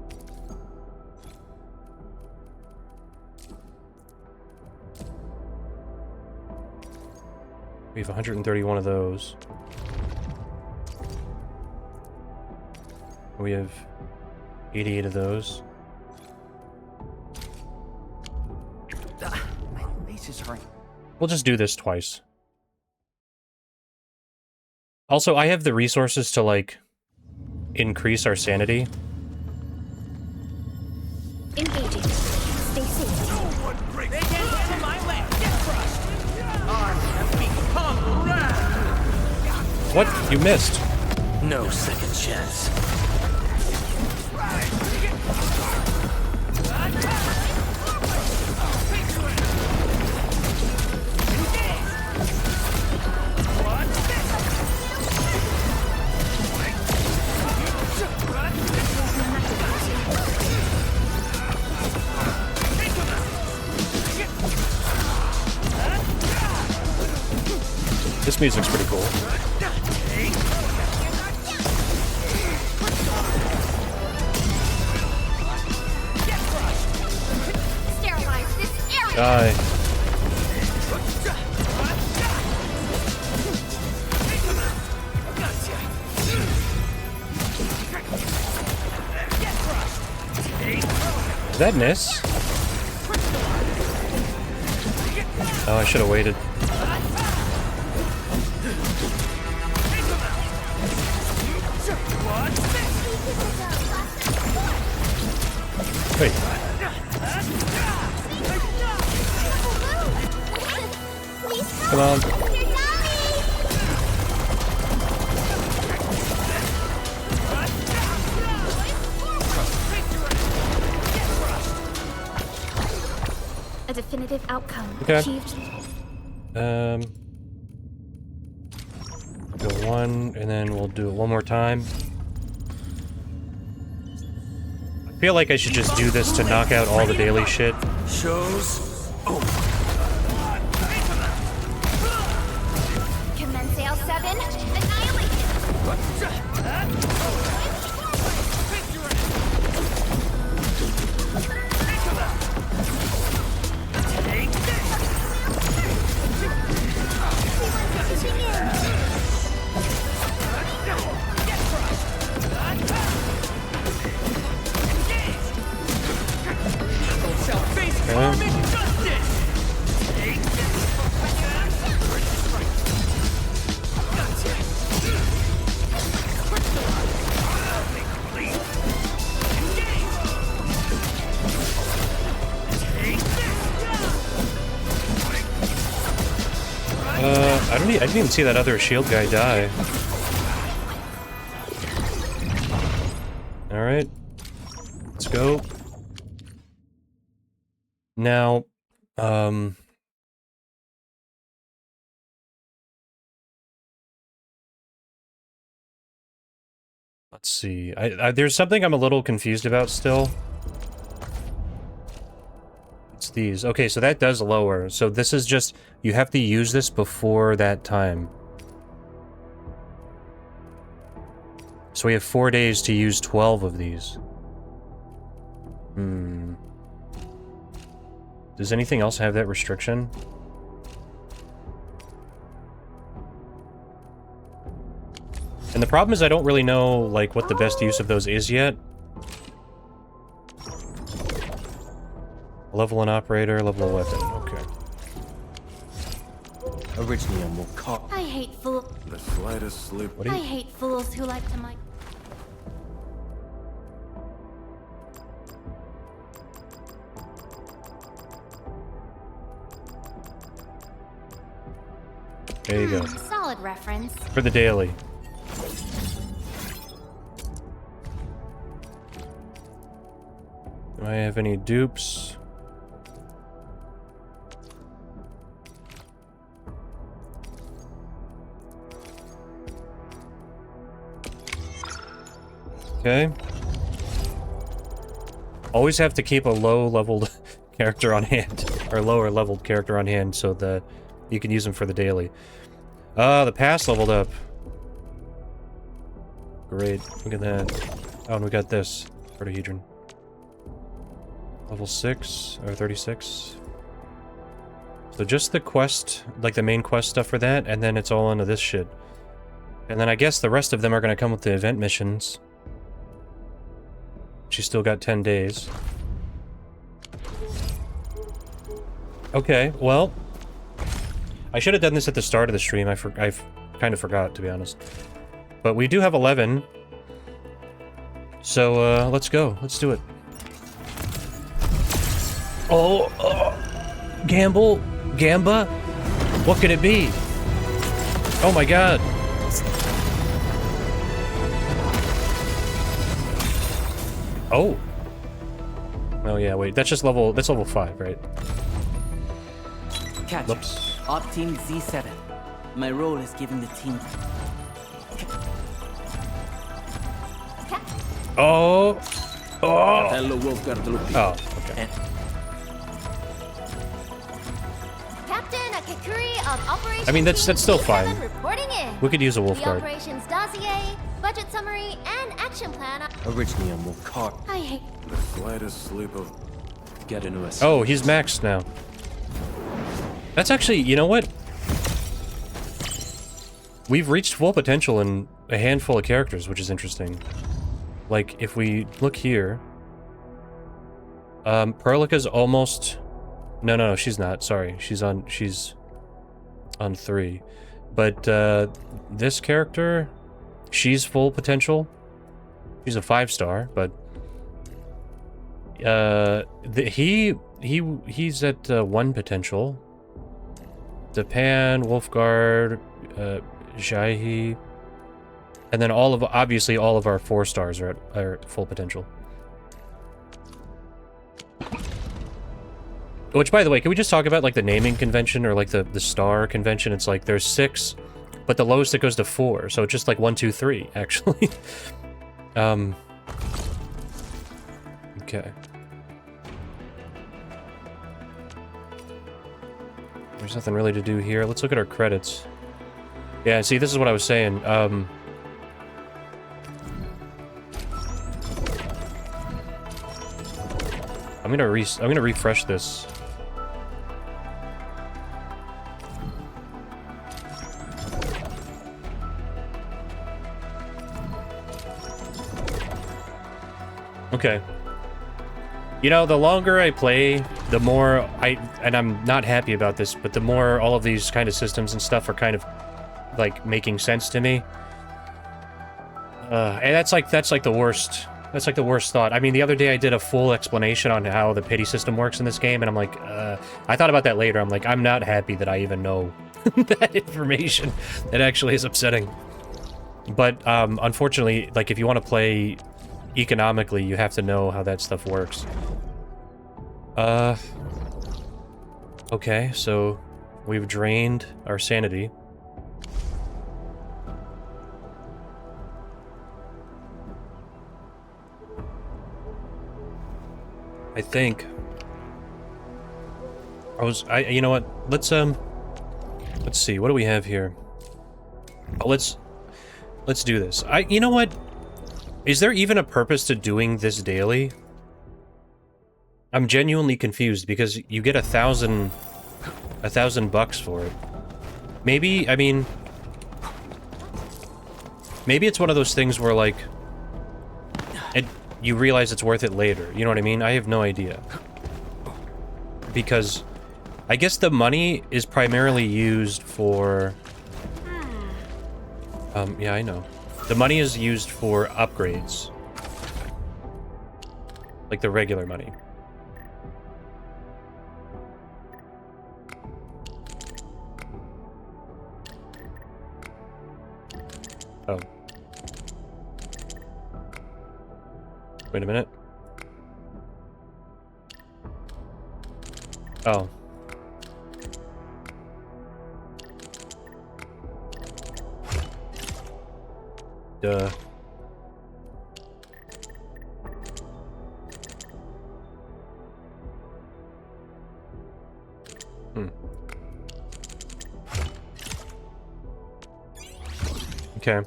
We have 131 of those. We have 88 of those. My laces hurt. We'll just do this twice. Also, I have the resources to, like, increase our sanity. Engaging. Stay safe. They can't handle my land. Get crushed. Arms have become wrath. What? You missed. No second chance. This music's pretty cool. Sterilize this area. Die. Did that miss? Oh, I should have waited. Wait. Come on. A definitive outcome Okay. achieved. Go one, and then we'll do it one more time. I feel like I should just do this to knock out all the daily shit. Shows. Commence L7. Annihilation. Karmic justice! Take this! I didn't even see that other shield guy die. Alright. Let's go. Now, let's see. There's something I'm a little confused about still. It's these. Okay, so that does lower. So this is just, you have to use this before that time. So we have 4 days to use 12 of these. Does anything else have that restriction? And the problem is I don't really know, like, what the best use of those is yet. Level an operator, level a weapon. Okay. Originally I'm more caught. I hate fools. The slightest slip. What do I you... hate fools who like to mic. There you go. Solid reference. For the daily. Do I have any dupes? Okay. Always have to keep a low-leveled character on hand, or lower-leveled character on hand, so that you can use them for the daily. The pass leveled up. Great. Look at that. Oh, and we got this. Protahedron. Level 6, or 36. So just the quest, like the main quest stuff for that, and then it's all into this shit. And then I guess the rest of them are going to come with the event missions. She's still got 10 days. Okay, well... I should have done this at the start of the stream. I kind of forgot, to be honest. But we do have 11. So, let's go. Let's do it. Oh, Gamble? Gamba? What could it be? Oh my god. Oh. Oh yeah, wait. That's just level... That's level 5, right? Catch. Oops. Op Team Z7. My role is giving the team... Oh. Oh. Hello, Wolfguard. Oh, okay. Captain Akikuri of Operations. I mean, that's still Team fine. 7 reporting in. We could use a wolf The guard. operations dossier, budget summary, and action plan. Originally I'm more caught. I hate. The slightest slip of... Get into a... Oh, he's maxed now. That's actually, you know what? We've reached full potential in a handful of characters, which is interesting. Like, if we look here... Perlica's almost... No, she's not. Sorry. She's on 3. But, this character... She's full potential. She's a 5-star, but... He's at 1 potential. Depan, Wolfguard, Jaihi, and then obviously all of our 4-stars are at full potential. Which, by the way, can we just talk about like the naming convention or like the star convention? It's like there's 6, but the lowest it goes to 4, so it's just like 1, 2, 3 actually. Okay. There's nothing really to do here. Let's look at our credits. Yeah, see, this is what I was saying. I'm gonna refresh this. Okay. You know, the longer I play, the more and I'm not happy about this, but the more all of these kind of systems and stuff are kind of like making sense to me. And that's like the worst. That's like the worst thought. I mean, the other day I did a full explanation on how the pity system works in this game, and I'm like, I thought about that later. I'm like, I'm not happy that I even know that information. It actually is upsetting. But unfortunately, like, if you want to play economically, you have to know how that stuff works. Okay, so we've drained our sanity. I think you know what? Let's see. What do we have here? Oh, let's do this. You know what? Is there even a purpose to doing this daily? I'm genuinely confused because you get $1,000 for it. Maybe, I mean, maybe it's one of those things where, like, you realize it's worth it later. You know what I mean? I have no idea. Because I guess the money is primarily used for... yeah, I know. The money is used for upgrades. Like the regular money. Oh. Wait a minute. Oh. Duh. Okay.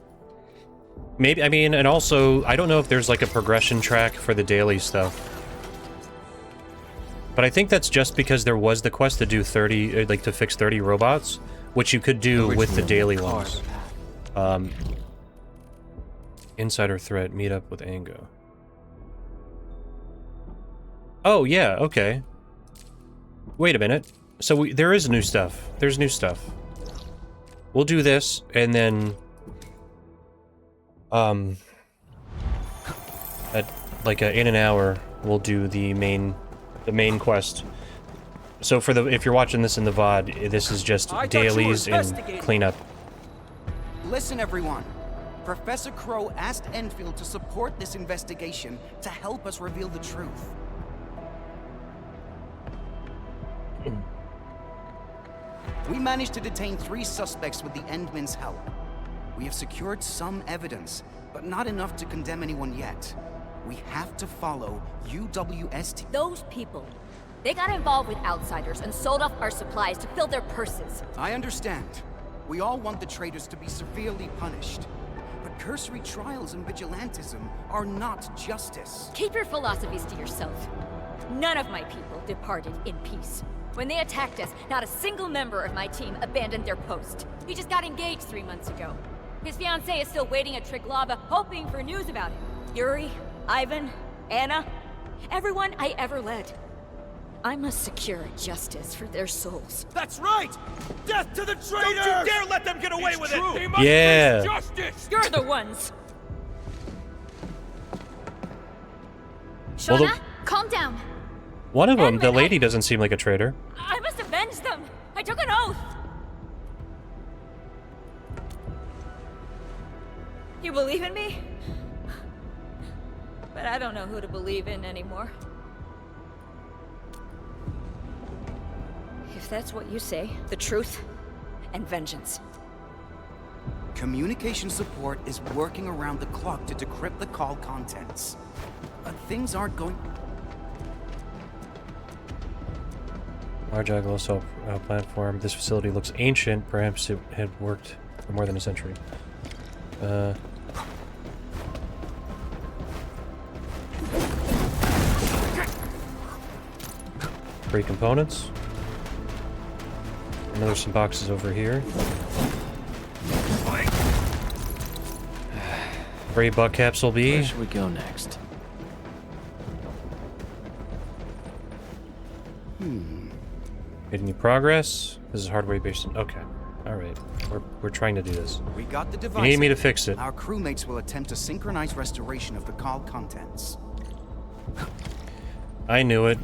Maybe, I mean, and also, I don't know if there's like a progression track for the daily stuff. But I think that's just because there was the quest to do 30, like to fix 30 robots, which you could do with the daily ones. Insider threat, meet up with Ango. Oh, yeah, okay. Wait a minute. So there is new stuff. There's new stuff. We'll do this, and then... in an hour, we'll do the main quest. So if you're watching this in the VOD, this is just dailies and cleanup. Listen, everyone. Professor Crow asked Endfield to support this investigation to help us reveal the truth. We managed to detain 3 suspects with the Endmen's help. We have secured some evidence, but not enough to condemn anyone yet. We have to follow UWST. Those people, they got involved with outsiders and sold off our supplies to fill their purses. I understand. We all want the traitors to be severely punished. But cursory trials and vigilantism are not justice. Keep your philosophies to yourself. None of my people departed in peace. When they attacked us, not a single member of my team abandoned their post. He just got engaged 3 months ago. His fiancée is still waiting at Triglava, hoping for news about him. Yuri, Ivan, Anna, everyone I ever led. I must secure justice for their souls. That's right! Death to the traitors! Don't you dare let them get away with it! They must Yeah. face justice! You're the ones! Shauna, Well, calm down. One of them, the Edmund, lady, doesn't seem like a traitor. I must avenge them! I took an oath! You believe in me? But I don't know who to believe in anymore. If that's what you say, the truth and vengeance. Communication support is working around the clock to decrypt the call contents. But things aren't going... Large Agloso platform. This facility looks ancient. Perhaps it had worked for more than a century. Free components. And there's some boxes over here. Free buck capsule B. Where should we go next? Made any progress? This is hardware based on... Okay. Alright. We're trying to do this. We got the You device. need me to fix it. Our crewmates will attempt to synchronize restoration of the call contents. I knew it.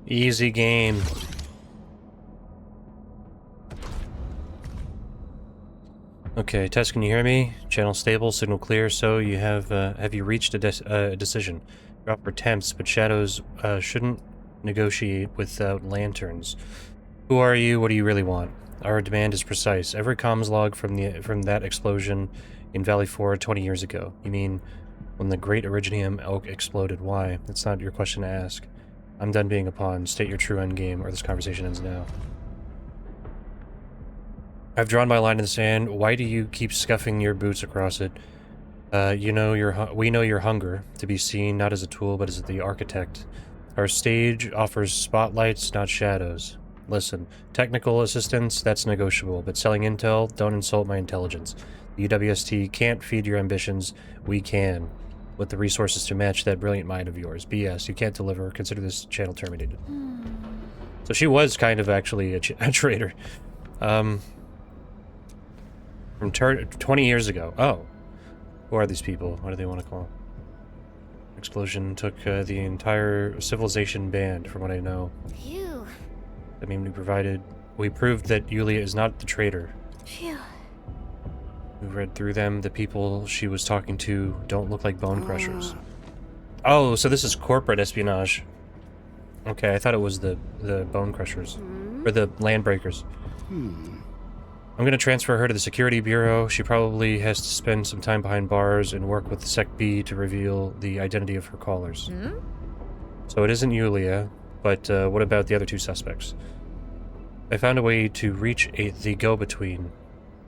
Easy game. Okay, Tess, can you hear me? Channel stable, signal clear. So you have you reached a decision? You're up for attempts, but shadows shouldn't negotiate without lanterns. Who are you? What do you really want? Our demand is precise. Every comms log from that explosion in Valley 4 20 years ago. You mean when the Great Originium Oak exploded? Why? That's not your question to ask. I'm done being a pawn. State your true endgame, or this conversation ends now. I've drawn my line in the sand. Why do you keep scuffing your boots across it? We know your hunger to be seen not as a tool, but as the architect. Our stage offers spotlights, not shadows. Listen, technical assistance, that's negotiable, but selling intel, don't insult my intelligence. The UWST can't feed your ambitions. We can. With the resources to match that brilliant mind of yours. BS, you can't deliver. Consider this channel terminated. So she was kind of actually a traitor. From 20 years ago. Oh. Who are these people? What do they want to call? Explosion took the entire civilization banned, from what I know. Phew. I mean, we proved that Yulia is not the traitor. Phew. We read through them. The people she was talking to don't look like bone crushers. Oh, so this is corporate espionage. Okay, I thought it was the bone crushers. Or the Landbreakers. I'm gonna transfer her to the security bureau. She probably has to spend some time behind bars and work with Sec B to reveal the identity of her callers. So it isn't Yulia, but what about the other two suspects? I found a way to reach the go-between.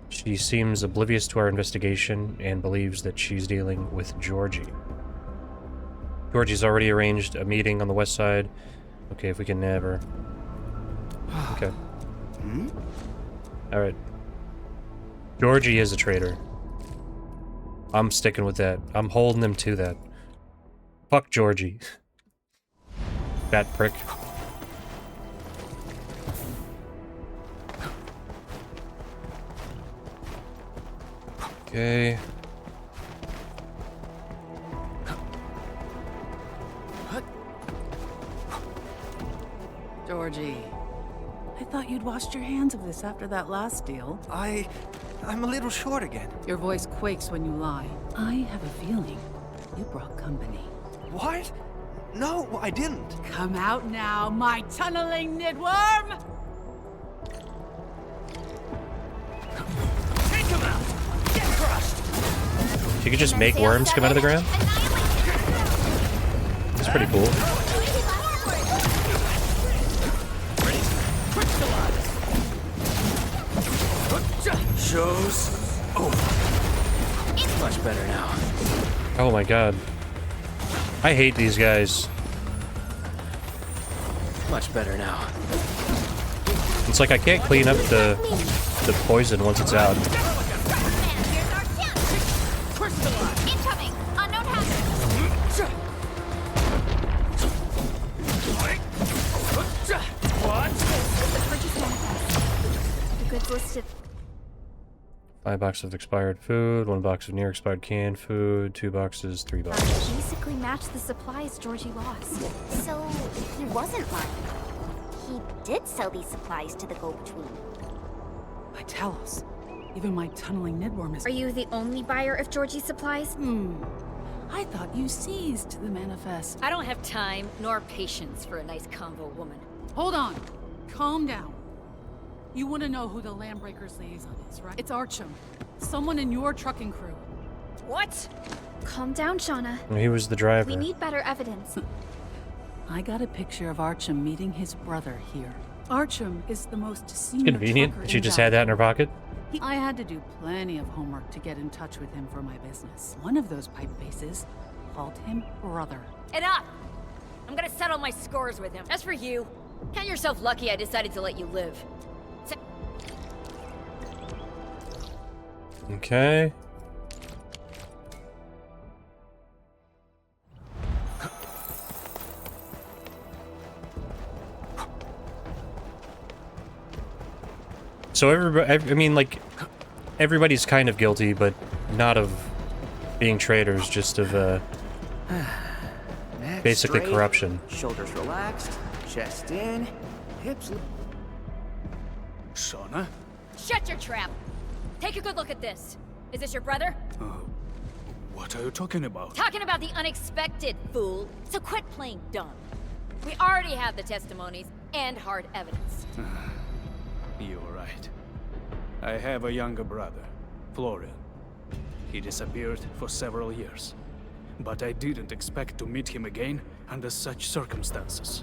She seems oblivious to our investigation and believes that she's dealing with Georgie. Georgie's already arranged a meeting on the west side. Okay, if we can nab her. Okay. Alright. Georgie is a traitor. I'm sticking with that. I'm holding him to that. Fuck Georgie. Fat prick. Okay. Georgie, I thought you'd washed your hands of this after that last deal. I'm a little short again. Your voice quakes when you lie. I have a feeling you brought company. What? No, I didn't. Come out now, my tunneling nidworm! Take him out! Get crushed! She could just make worms come out of the ground? That's pretty cool. Show's over. Much better now. Oh my god. I hate these guys. Much better now. It's like I can't clean up the poison once it's out. Incoming! Unknown hazard! What? The goods listed. 5 boxes of expired food, 1 box of near expired canned food, 2 boxes, 3 boxes. Basically matched the supplies Georgie lost. So, he wasn't lying. He did sell these supplies to the go-between. I tell us. Even my tunneling nidworm is... Are you the only buyer of Georgie's supplies? I thought you seized the manifest. I don't have time nor patience for a nice convo woman. Hold on. Calm down. You want to know who the Landbreakers liaison is, right? It's Archum. Someone in your trucking crew. What? Calm down, Shauna. He was the driver. We need better evidence. I got a picture of Archum meeting his brother here. Archum is the most senior Convenient. trucker She in just had that in her pocket. I had to do plenty of homework to get in touch with him for my business. One of those pipe faces called him brother. Enough! I'm gonna settle my scores with him. As for you, count yourself lucky I decided to let you live. Okay. So everybody, I mean, like, everybody's kind of guilty, but not of being traitors, just of, Neck basically straight, corruption. Shoulders relaxed, chest in, hips. Shauna? Shut your trap! Take a good look at this. Is this your brother? What are you talking about? Talking about the unexpected, fool. So quit playing dumb. We already have the testimonies and hard evidence. You're right. I have a younger brother, Florian. He disappeared for several years. But I didn't expect to meet him again under such circumstances.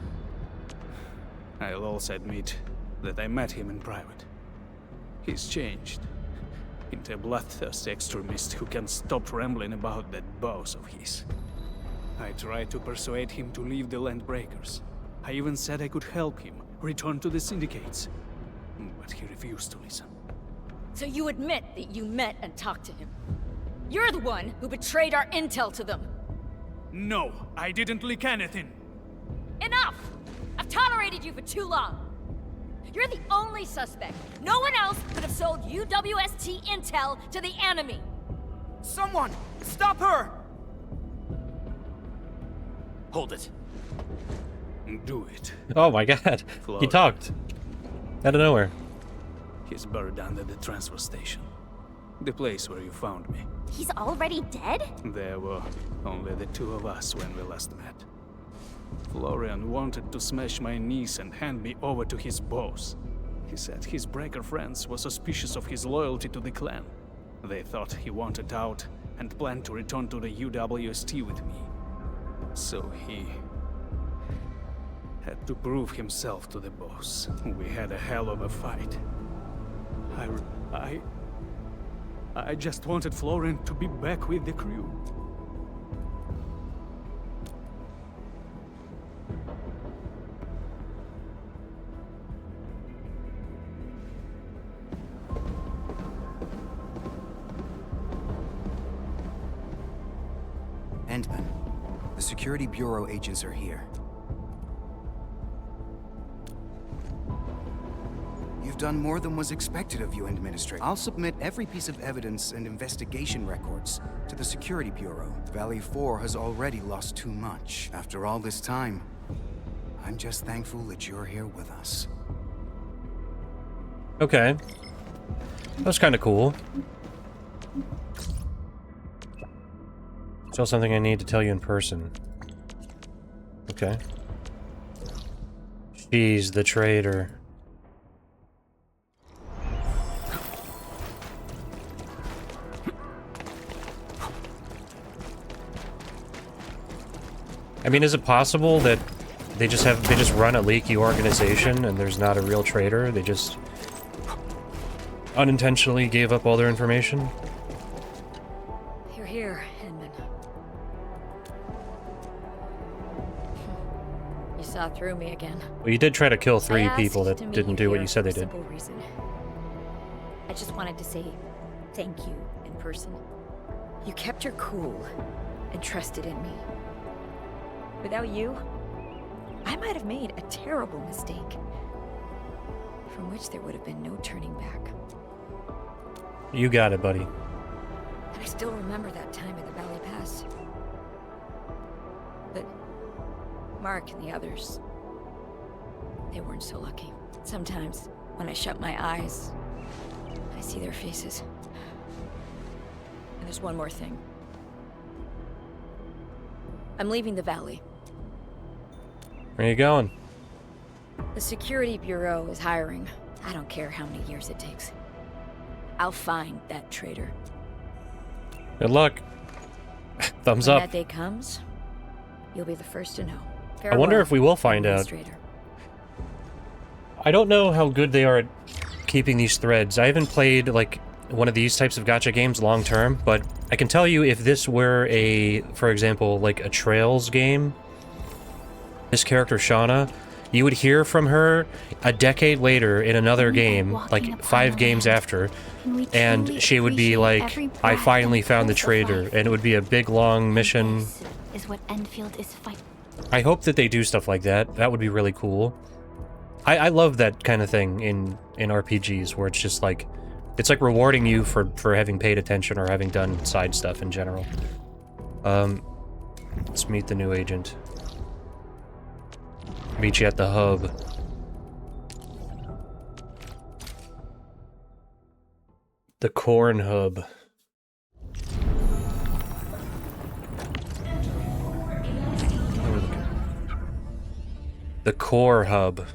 I'll also admit that I met him in private. He's changed into a bloodthirsty extremist who can't stop rambling about that boss of his. I tried to persuade him to leave the Landbreakers. I even said I could help him return to the syndicates. But he refused to listen. So you admit that you met and talked to him. You're the one who betrayed our intel to them. No, I didn't leak anything. Enough! I've tolerated you for too long. You're the only suspect. No one else could have sold UWST intel to the enemy. Someone, stop her! Hold it. Do it. Oh my god. He Florian. talked. Out of nowhere. He's buried under the transfer station. The place where you found me. He's already dead? There were only the two of us when we last met. Florian wanted to smash my knees and hand me over to his boss. He said his breaker friends were suspicious of his loyalty to the clan. They thought he wanted out and planned to return to the UWST with me. So he had to prove himself to the boss. We had a hell of a fight. I just wanted Florian to be back with the crew. Endman, the Security Bureau agents are here. You've done more than was expected of you, Administrator. I'll submit every piece of evidence and investigation records to the Security Bureau. Valley 4 has already lost too much. After all this time, I'm just thankful that you're here with us. Okay. That was kind of cool. Still something I need to tell you in person. Okay. She's the traitor. I mean, is it possible that they just run a leaky organization and there's not a real traitor? They just unintentionally gave up all their information? You're here, Hinman. You saw through me again. Well, you did try to kill I 3 asked people that to meet didn't do what here you said they for a did. simple reason. I just wanted to say thank you in person. You kept your cool and trusted in me. Without you, I might have made a terrible mistake, from which there would have been no turning back. You got it, buddy. And I still remember that time at the Valley Pass. But Mark and the others, they weren't so lucky. Sometimes, when I shut my eyes, I see their faces. And there's one more thing. I'm leaving the Valley. Where are you going? The Security Bureau is hiring. I don't care how many years it takes. I'll find that traitor. Good luck. Thumbs When up. that day comes, you'll be the first to know. I wonder if we will find out. I don't know how good they are at keeping these threads. I haven't played, like, one of these types of gacha games long term, but I can tell you if this were a, for example, like a Trails game, this character Shauna, you would hear from her a decade later in another game, like 5 games after, and she would be like, I finally found the traitor, and it would be a big long mission. This is what Endfield is fighting. I hope that they do stuff like that. That would be really cool. I love that kind of thing in RPGs where it's just like, it's like rewarding you for having paid attention or having done side stuff in general. Let's meet the new agent. Meet you at the hub. The corn hub. The core hub.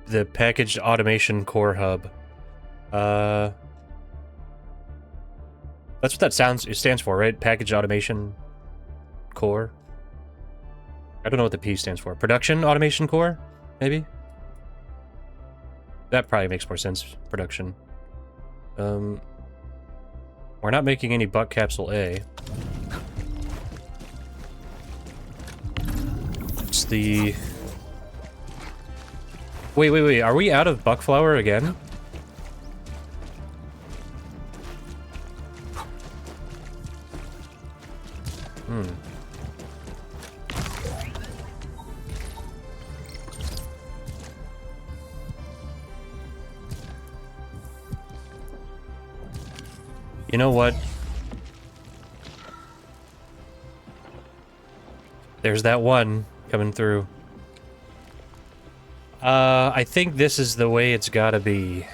the packaged automation core hub. That's what that it stands for, right? Packaged automation core. I don't know what the P stands for. Production automation core, maybe? That probably makes more sense. Production. We're not making any buck capsule A. It's the... Wait. Are we out of Buckflower again? You know what? There's that one coming through. I think this is the way it's gotta be.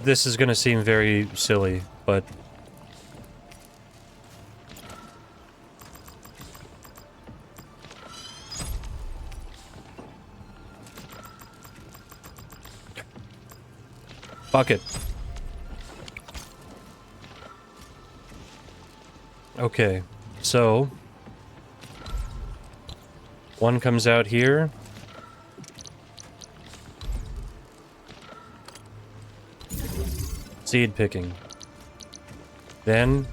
This is gonna seem very silly, but fuck it. Okay, so one comes out here. Seed picking. Then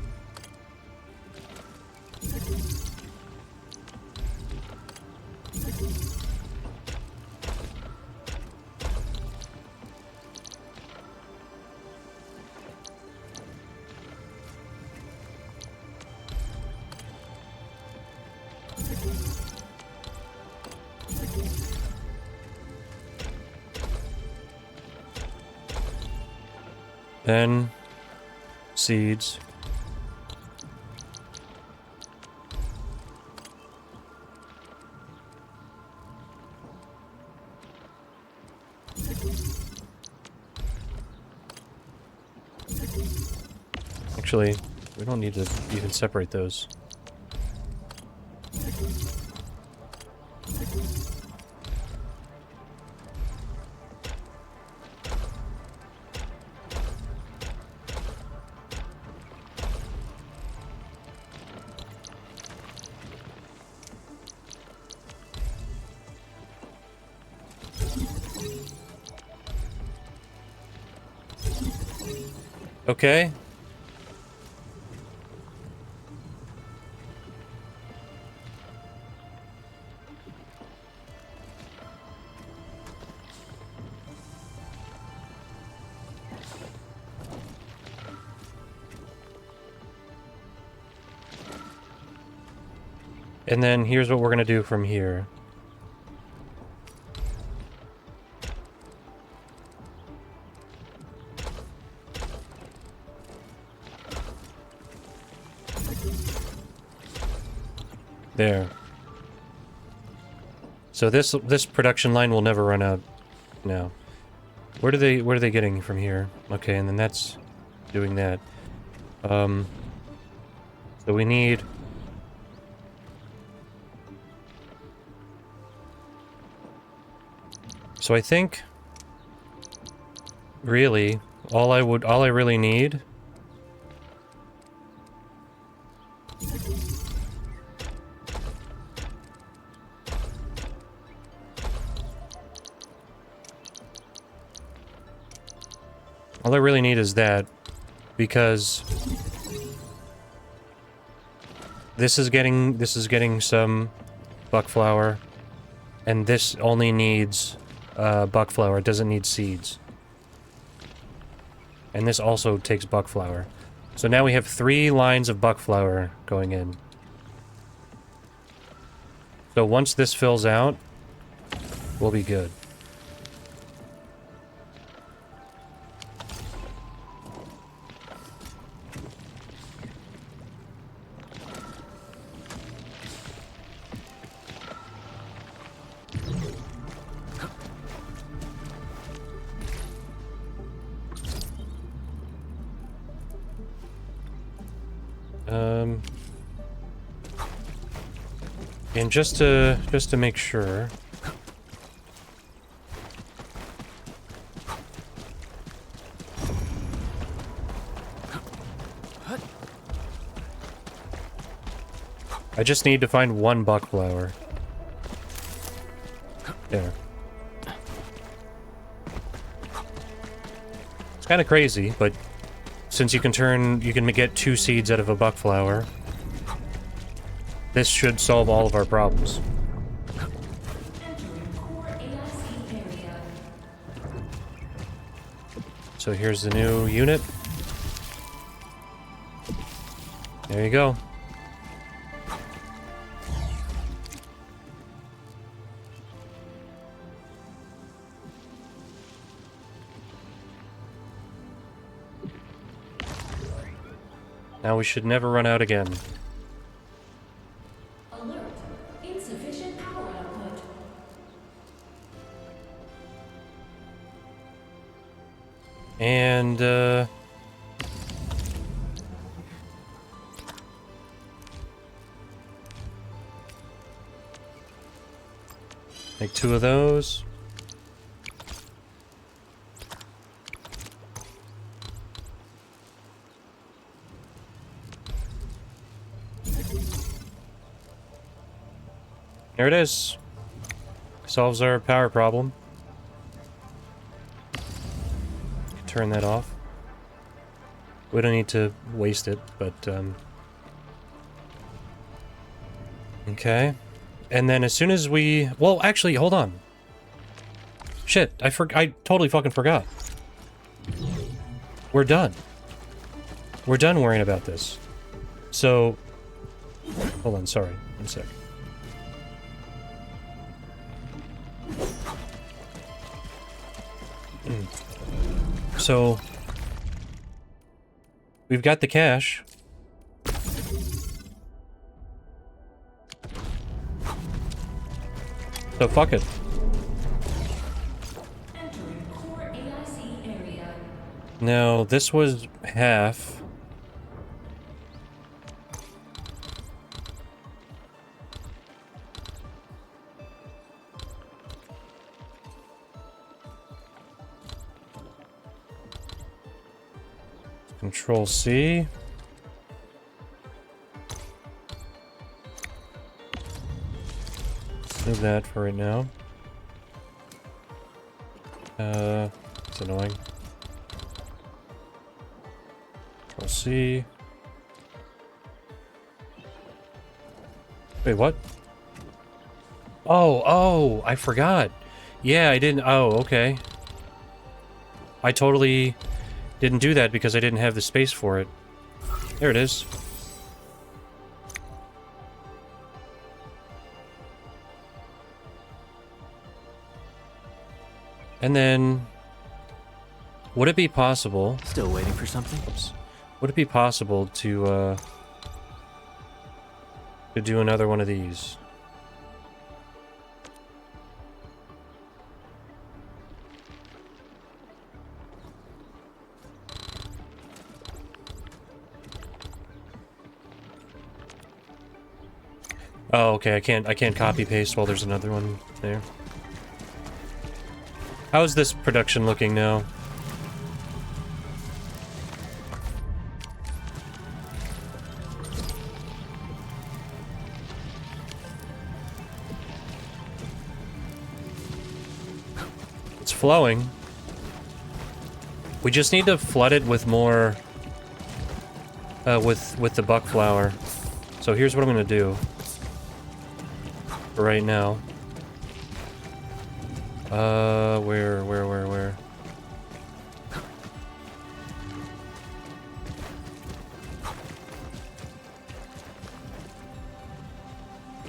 seeds. Actually, we don't need to even separate those. Okay. And then here's what we're gonna do from here. There. So this production line will never run out now. What are they getting from here? Okay, and then that's doing that. So we need... So I think really all I really need is that, because this is getting some Buckflower, and this only needs Buckflower. It doesn't need seeds. And this also takes Buckflower. So now we have 3 lines of Buckflower going in. So once this fills out, we'll be good. And just to make sure, I just need to find 1 Buckflower. There. It's kind of crazy, but since you can get 2 seeds out of a Buckflower, this should solve all of our problems. So here's the new unit. There you go. Now we should never run out again. Alert. Insufficient power output. And, make 2 of those. There it is. Solves our power problem. Turn that off. We don't need to waste it, but okay. And then as soon as we... Well, actually, hold on. Shit, I totally fucking forgot. We're done. We're done worrying about this. So... Hold on, sorry. 1 sec. So... We've got the cash. So fuck it. Entering core AIC area. Now, this was half. Control C. Move that for right now. It's annoying. Control C. Wait, what? Oh, I forgot. Yeah, I didn't. Oh, okay. I totally didn't do that because I didn't have the space for it. There it is. And then, would it be possible... Still waiting for something? Oops. Would it be possible to, to do another one of these. Oh, okay, I can't copy paste while there's another one there. How's this production looking now? It's flowing. We just need to flood it with more with the Buckflower. So here's what I'm gonna do. For right now. Where?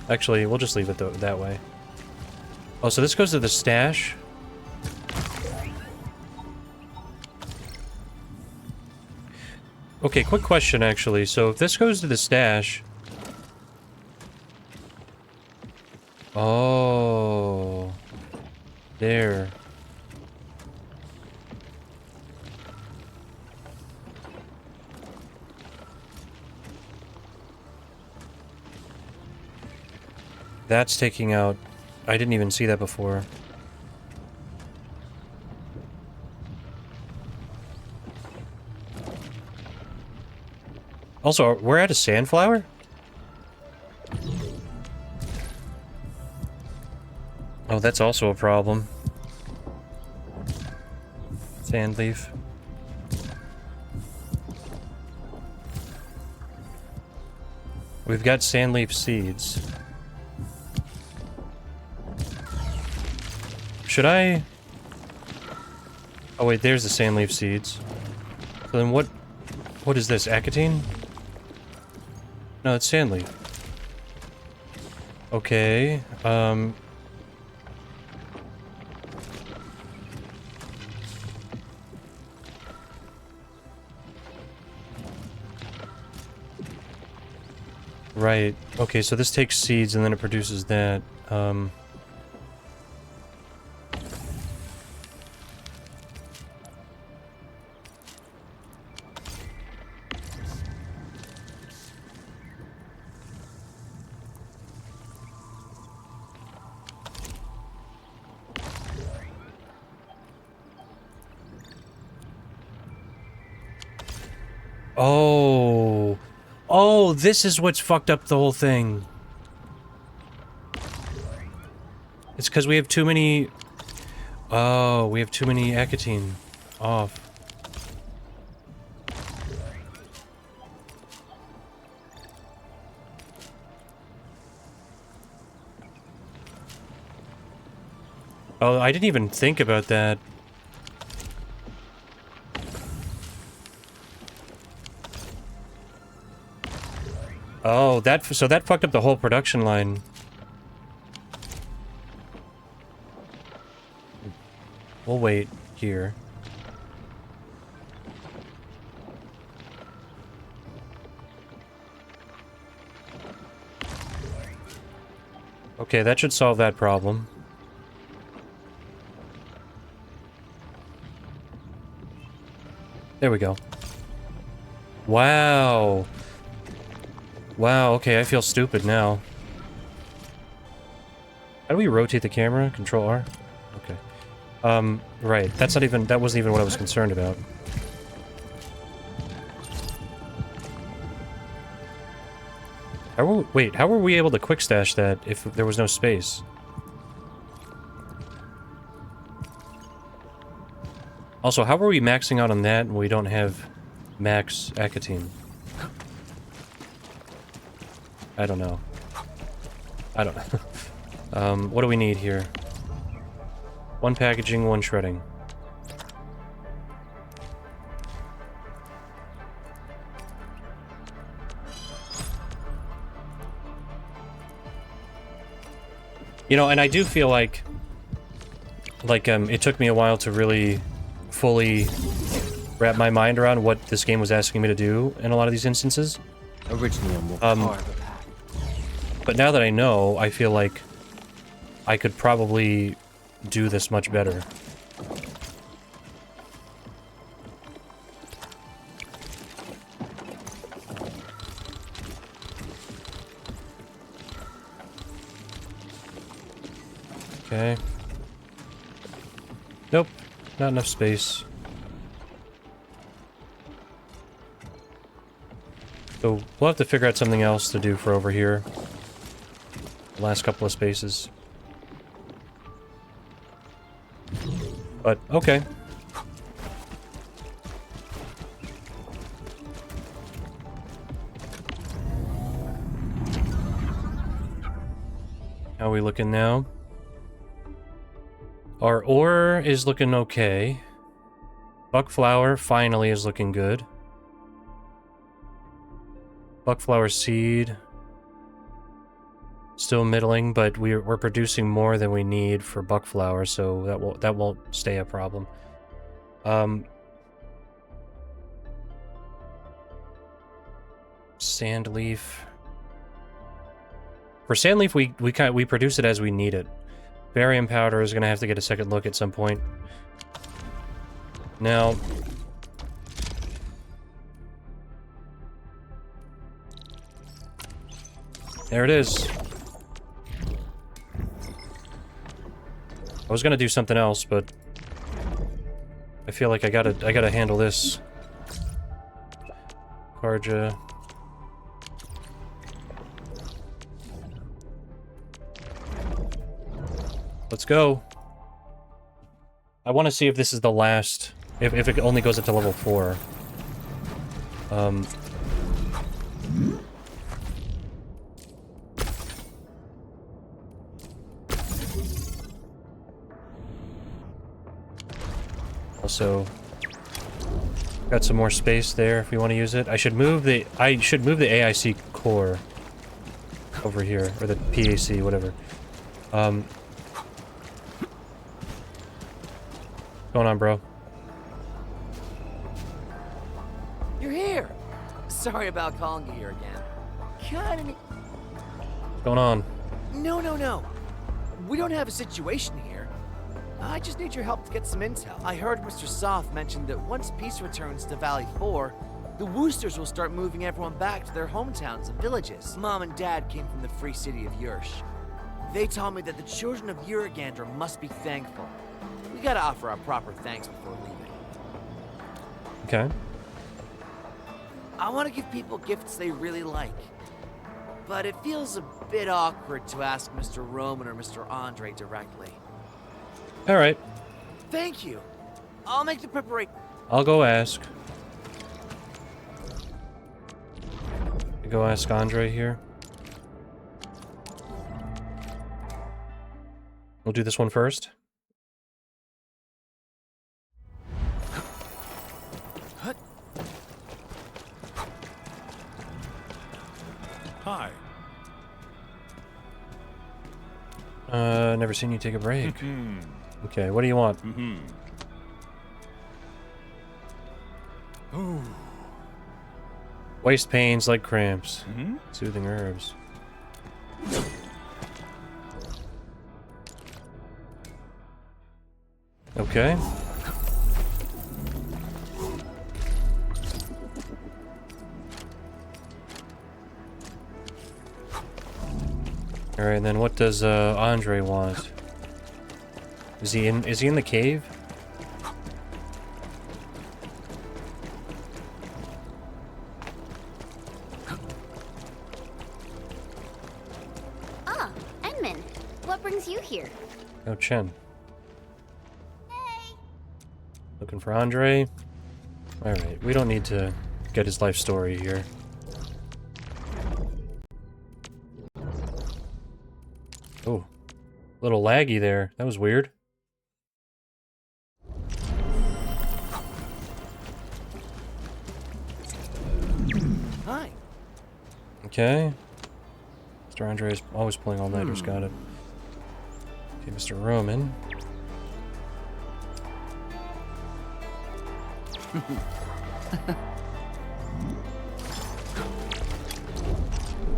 Actually, we'll just leave it that way. Oh, so this goes to the stash? Okay, quick question, actually. So if this goes to the stash... Oh... There. That's taking out... I didn't even see that before. Also, we're at a sandflower? Oh, that's also a problem. Sand leaf. We've got sand leaf seeds. Should I... Oh wait, there's the sand leaf seeds. So then what is this, Acatine? No, it's sand leaf. Okay, Right. Okay, so this takes seeds and then it produces that. Oh. Oh, this is what's fucked up the whole thing. It's because we have too many... Oh, we have too many Acatine off. Oh, I didn't even think about that. Oh, so that fucked up the whole production line. We'll wait here. Okay, that should solve that problem. There we go. Wow. Wow, okay, I feel stupid now. How do we rotate the camera? Control R? Okay. Right. That wasn't even what I was concerned about. How were we able to quick stash that if there was no space? Also, how are we maxing out on that when we don't have max Acatine? I don't know. I don't know. What do we need here? 1 packaging, 1 shredding. You know, and I do feel like it took me a while to really fully wrap my mind around what this game was asking me to do in a lot of these instances. Originally on more part of the pack. But now that I know, I feel like I could probably do this much better. Okay. Nope, not enough space. So we'll have to figure out something else to do for over here. The last couple of spaces. But, okay. How are we looking now? Our ore is looking okay. Buckflower finally is looking good. Buckflower seed. Still middling, but we're producing more than we need for Buckflower, so that won't stay a problem. Sandleaf. For Sandleaf, we produce it as we need it. Barium powder is gonna have to get a second look at some point. Now, there it is. I was gonna do something else, but I feel like I gotta handle this. Karja. Let's go. I want to see if this is the last, if it only goes up to level 4. Also, got some more space there if we want to use it. I should move the AIC core over here, or the PAC, whatever. What's going on, bro? You're here. Sorry about calling you here again. What's going on? No. We don't have a situation here. I just need your help to get some intel. I heard Mr. Soft mention that once peace returns to Valley 4, the Woosters will start moving everyone back to their hometowns and villages. Mom and Dad came from the free city of Yursh. They told me that the children of Uragander must be thankful. We gotta offer our proper thanks before leaving. Okay. I want to give people gifts they really like. But it feels a bit awkward to ask Mr. Roman or Mr. Andre directly. Alright. Thank you. I'll make the preparation. I'll go ask. Go ask Andre here. We'll do this one first. Hi. Never seen you take a break. Okay, what do you want? Ooh. Waist pains like cramps. Soothing herbs. Okay. Alright, then what does Andre want? Is he in the cave? Ah, Enman. What brings you here? Oh, Chen. Looking for Andre. Alright, we don't need to get his life story here. Oh, little laggy there. That was weird. Hi. Okay. Mr. Andre is always pulling all-nighters, got it. Okay, Mr. Roman.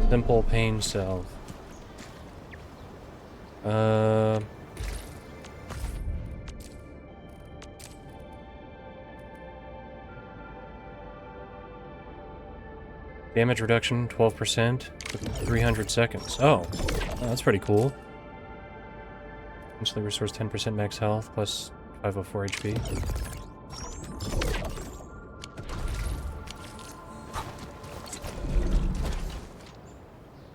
Simple pain salve. Damage reduction 12%, 300 seconds. Oh, that's pretty cool. Instantly restores 10% max health plus 504 HP.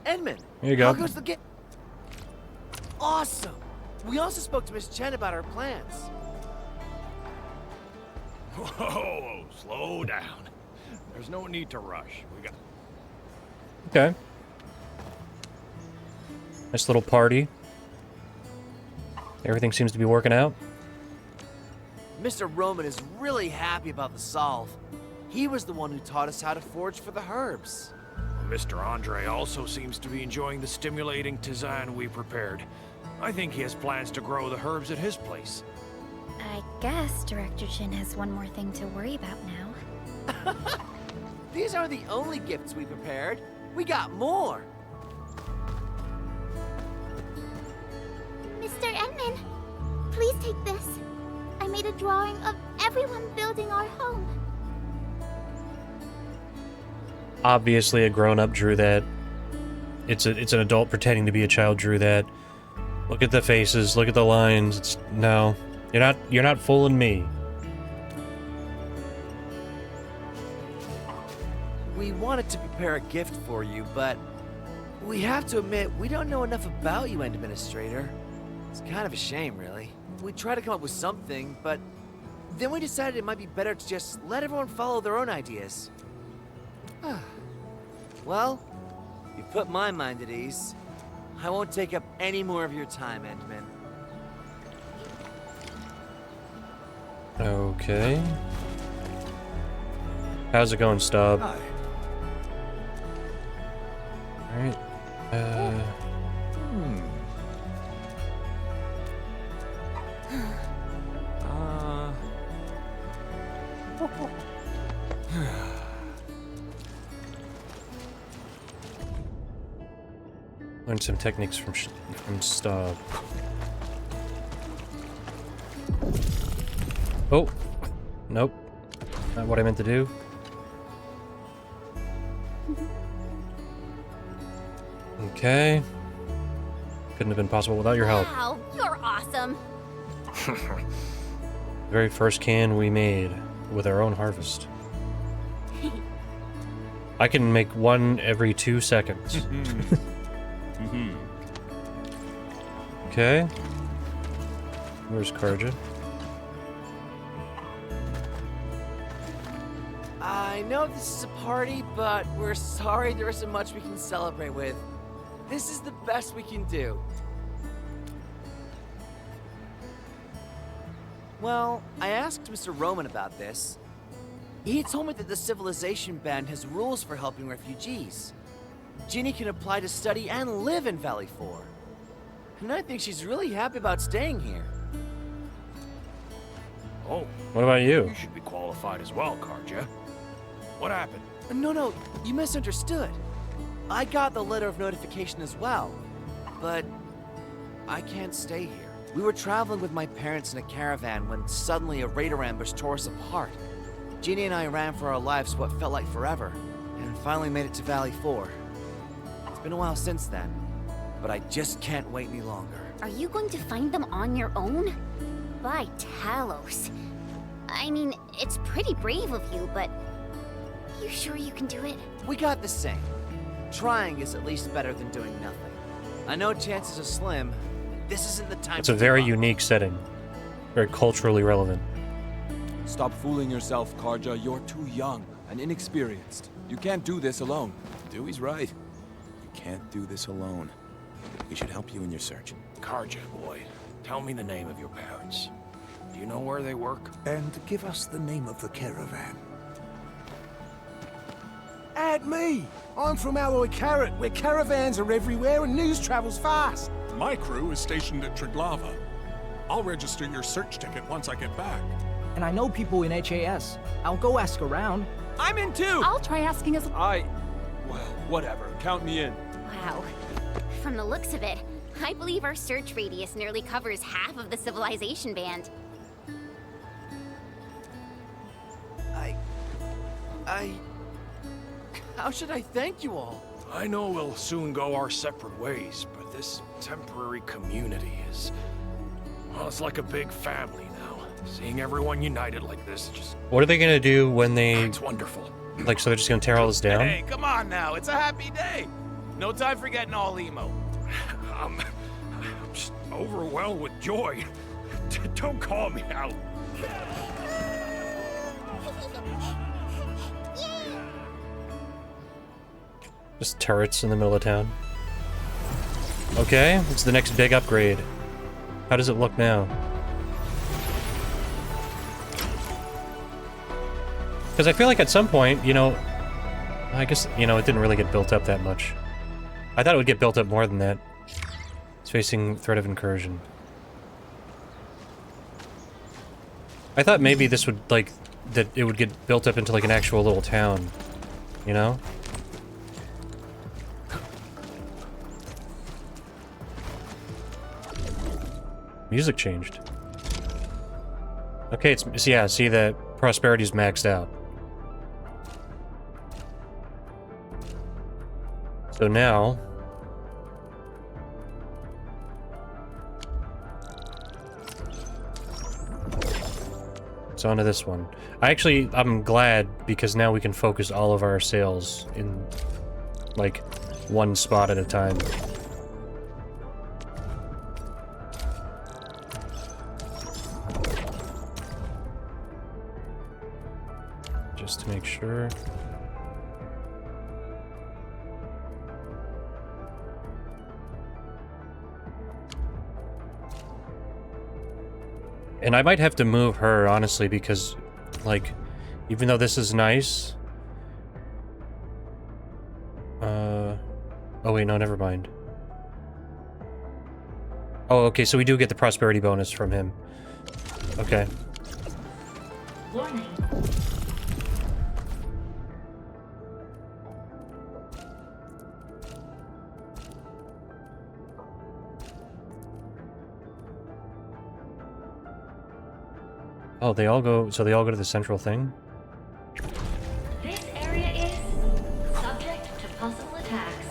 Edmund! Here you go. How goes the game? Awesome! We also spoke to Miss Chen about our plans. Whoa, slow down. There's no need to rush. We got... Okay. Nice little party. Everything seems to be working out. Mr. Roman is really happy about the solve. He was the one who taught us how to forge for the herbs. Mr. Andre also seems to be enjoying the stimulating tisane we prepared. I think he has plans to grow the herbs at his place. I guess Director Jin has one more thing to worry about now. These aren't the only gifts we prepared. We got more. Mr. Edmund, please take this. I made a drawing of everyone building our home. Obviously, a grown-up drew that. It's an adult pretending to be a child drew that. Look at the faces. Look at the lines. No, you're not fooling me. We wanted to prepare a gift for you, but we have to admit we don't know enough about you, Administrator. It's kind of a shame, really. We tried to come up with something, but then we decided it might be better to just let everyone follow their own ideas. Well, you put my mind at ease. I won't take up any more of your time, Endman. Okay. How's it going, Stub? Hi. Alright. Learn some techniques from Stub. Oh, nope, not what I meant to do. Okay, couldn't have been possible without your help. Wow, you're awesome. The very first can we made with our own harvest. I can make one every 2 seconds. Okay. Where's Karja? I know this is a party, but we're sorry there isn't much we can celebrate with. This is the best we can do. Well, I asked Mr. Roman about this. He told me that the Civilization Band has rules for helping refugees. Ginny can apply to study and live in Valley 4. And I think she's really happy about staying here. Oh. What about you? You should be qualified as well, Karja. What happened? No, you misunderstood. I got the letter of notification as well, but I can't stay here. We were traveling with my parents in a caravan when suddenly a raider ambush tore us apart. Ginny and I ran for our lives what felt like forever, and finally made it to Valley 4. It's been a while since then, but I just can't wait any longer. Are you going to find them on your own? By Talos. I mean, it's pretty brave of you, but you sure you can do it? We got the same. Trying is at least better than doing nothing. I know chances are slim, but this isn't the time. It's a very unique setting. Very culturally relevant. Stop fooling yourself, Karja. You're too young and inexperienced. You can't do this alone. Dewey's right. You can't do this alone. We should help you in your search. Karja, boy, tell me the name of your parents. Do you know where they work? And give us the name of the caravan. Add me! I'm from Alloy Carrot, where caravans are everywhere and news travels fast. My crew is stationed at Triglava. I'll register your search ticket once I get back. And I know people in HAS. I'll go ask around. I'm in too! I'll try asking as... Well, whatever. Count me in. Wow. From the looks of it, I believe our search radius nearly covers half of the civilization band. How should I thank you all? I know we'll soon go our separate ways, but this temporary community is... well, it's like a big family now. Seeing everyone united like this just... What are they gonna do when they... It's wonderful. Like, so they're just gonna tear all this down? Hey, come on now. It's a happy day. No time for getting all emo. I'm just overwhelmed with joy. Don't call me out. Just turrets in the middle of town. Okay, it's the next big upgrade. How does it look now? Because I feel like at some point, you know... I guess, you know, it didn't really get built up that much. I thought it would get built up more than that. It's facing threat of incursion. I thought maybe this would, like... that it would get built up into, like, an actual little town. You know? Music changed. Okay, it's... yeah, see that prosperity's maxed out. So now... it's onto this one. I'm glad, because now we can focus all of our sales in, like, one spot at a time. Just to make sure. And I might have to move her, honestly, because, like, even though this is nice... oh wait, no, never mind. Oh, okay, so we do get the prosperity bonus from him. Okay. Warning. Oh, they all go... so they all go to the central thing? This area is subject to possible attacks.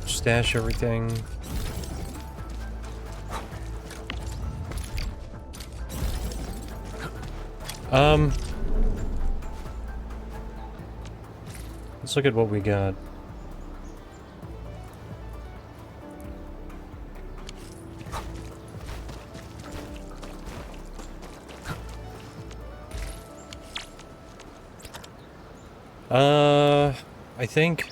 Stash everything. Let's look at what we got. I think...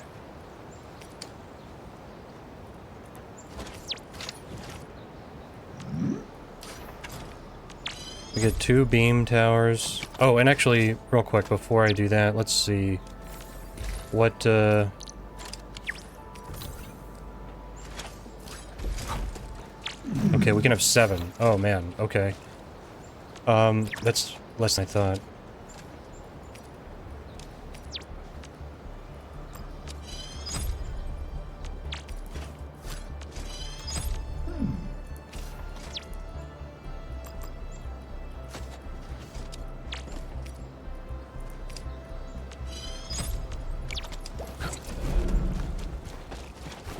we get 2 beam towers. Oh, and actually, real quick, before I do that, let's see what, okay, we can have 7. Oh, man, okay. That's less than I thought.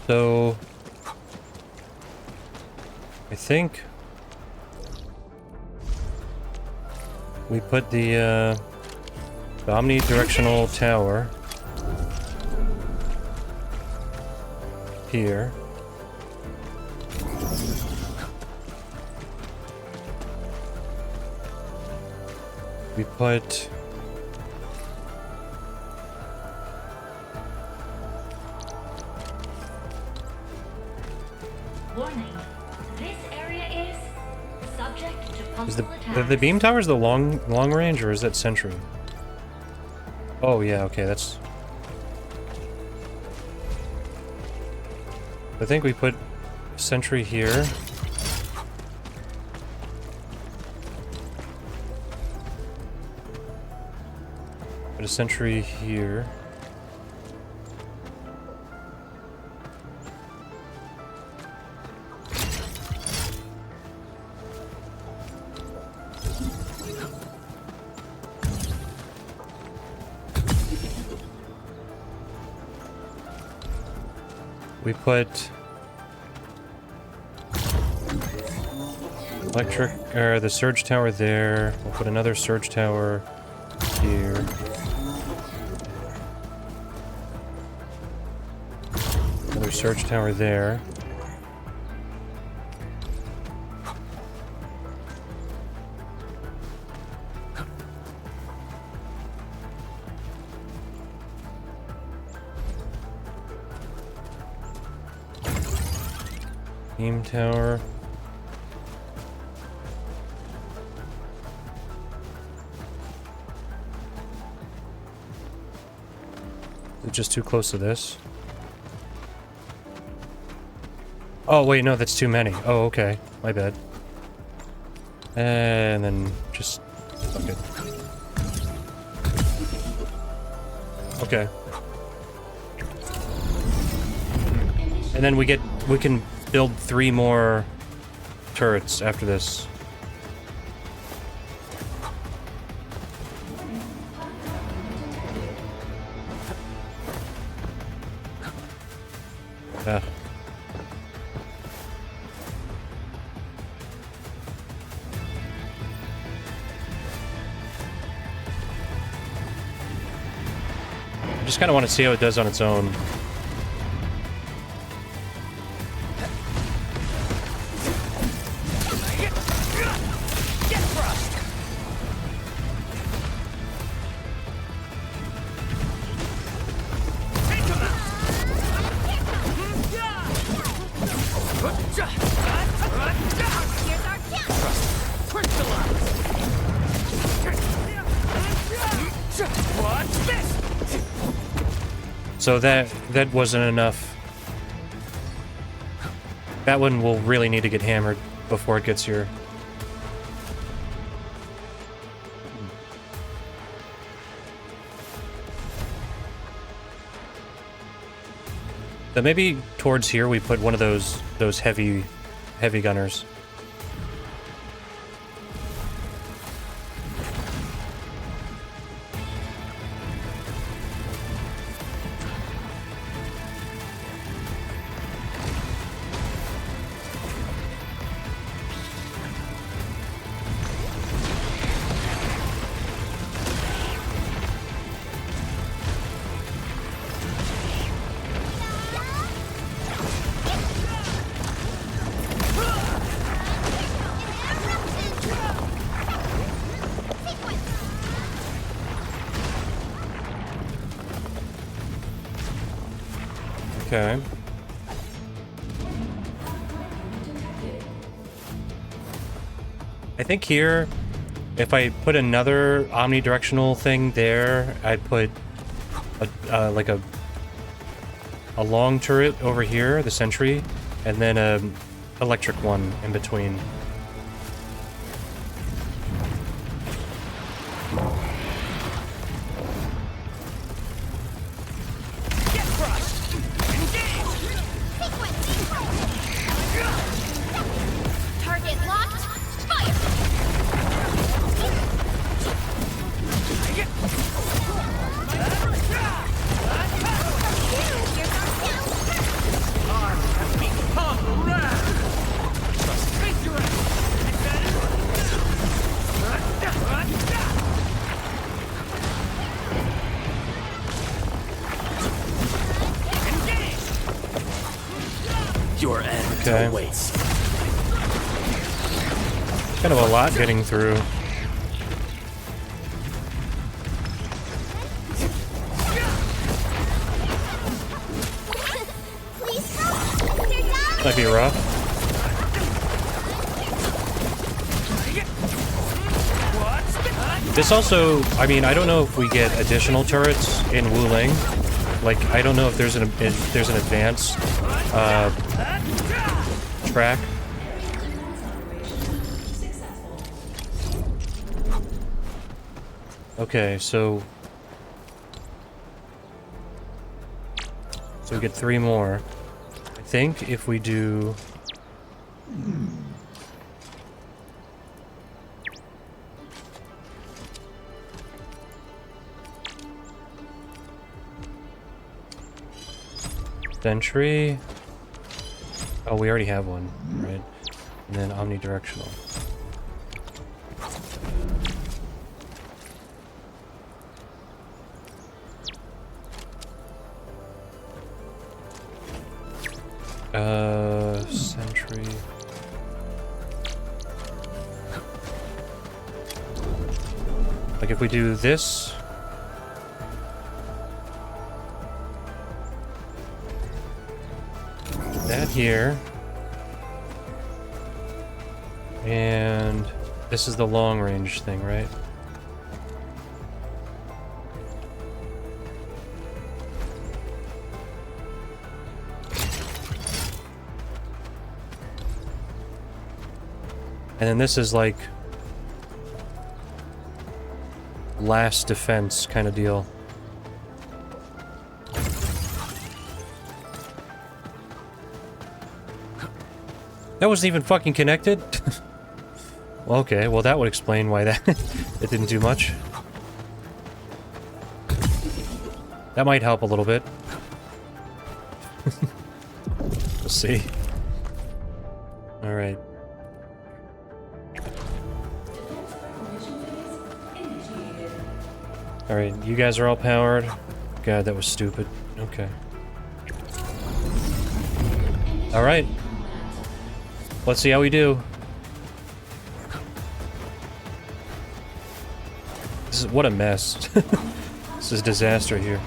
So, I think we put the omnidirectional tower here. We put... Warning. This area is subject to is possible attacks. the beam towers the long range, or is that sentry? Oh, yeah, okay, that's... I think we put sentry here. Put a sentry here. We put the surge tower there. We'll put another surge tower here. Another surge tower there. Beam tower. Is it just too close to this? Oh, wait, no, that's too many. Oh, okay. My bad. And then just... Okay. Okay. And then we can build 3 more turrets after this. Yeah. I just kind of want to see how it does on its own. So that wasn't enough. That one will really need to get hammered before it gets here. So maybe towards here we put one of those heavy gunners. Okay. I think here, if I put another omnidirectional thing there, I'd put like a long turret over here, the sentry, and then a electric one in between. Your end awaits. Kind of a lot getting through. Might be rough. This also, I mean, I don't know if we get additional turrets in Wuling. Like, I don't know if there's an advanced track. Okay, so we get 3 more. I think if we do Sentry. Oh, we already have one, right? And then omnidirectional. Sentry. Like if we do this. That here. And this is the long range thing, right? And then this is like last defense kind of deal. That wasn't even fucking connected? Okay, well that would explain why that it didn't do much. That might help a little bit. We'll see. Alright. Alright, you guys are all powered. God, that was stupid. Okay. Alright. Let's see how we do. This is what a mess. This is a disaster here.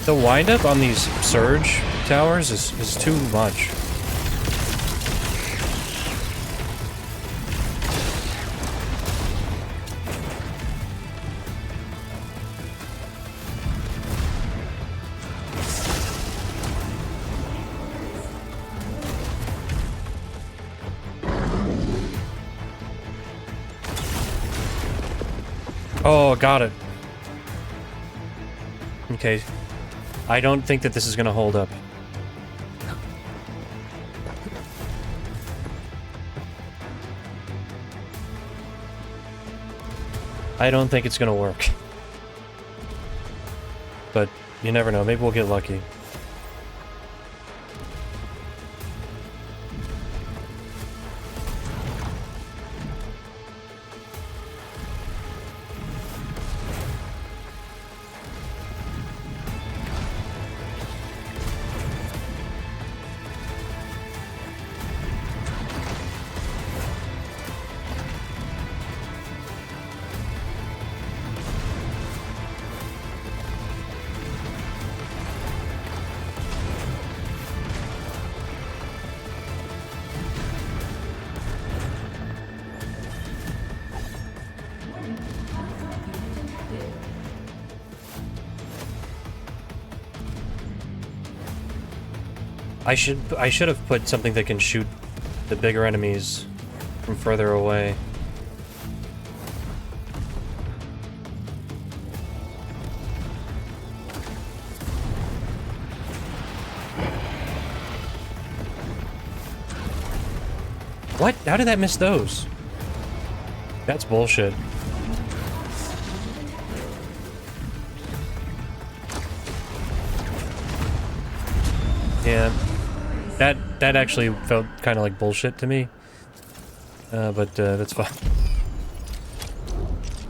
The windup on these surge towers is too much. Oh, got it. Okay. I don't think that this is gonna hold up. I don't think it's gonna work. But you never know, maybe we'll get lucky. I should have put something that can shoot the bigger enemies from further away. What? How did that miss those? That's bullshit. Yeah. That actually felt kind of like bullshit to me. But that's fine.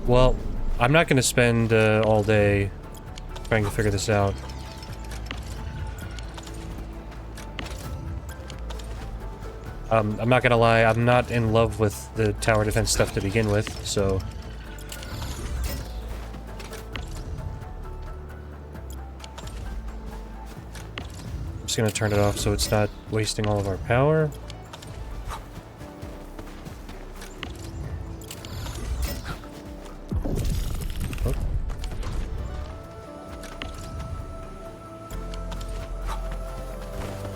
Well, I'm not going to spend all day trying to figure this out. I'm not gonna lie, I'm not in love with the tower defense stuff to begin with, so... gonna turn it off so it's not wasting all of our power. Oh.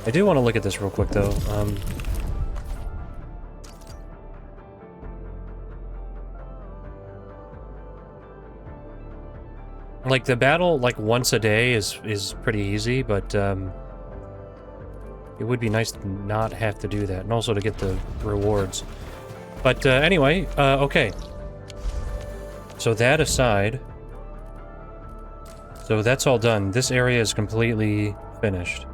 I do want to look at this real quick though. Like the battle, like once a day is pretty easy, but it would be nice to not have to do that, and also to get the rewards. But anyway, okay. So that aside, so that's all done. This area is completely finished.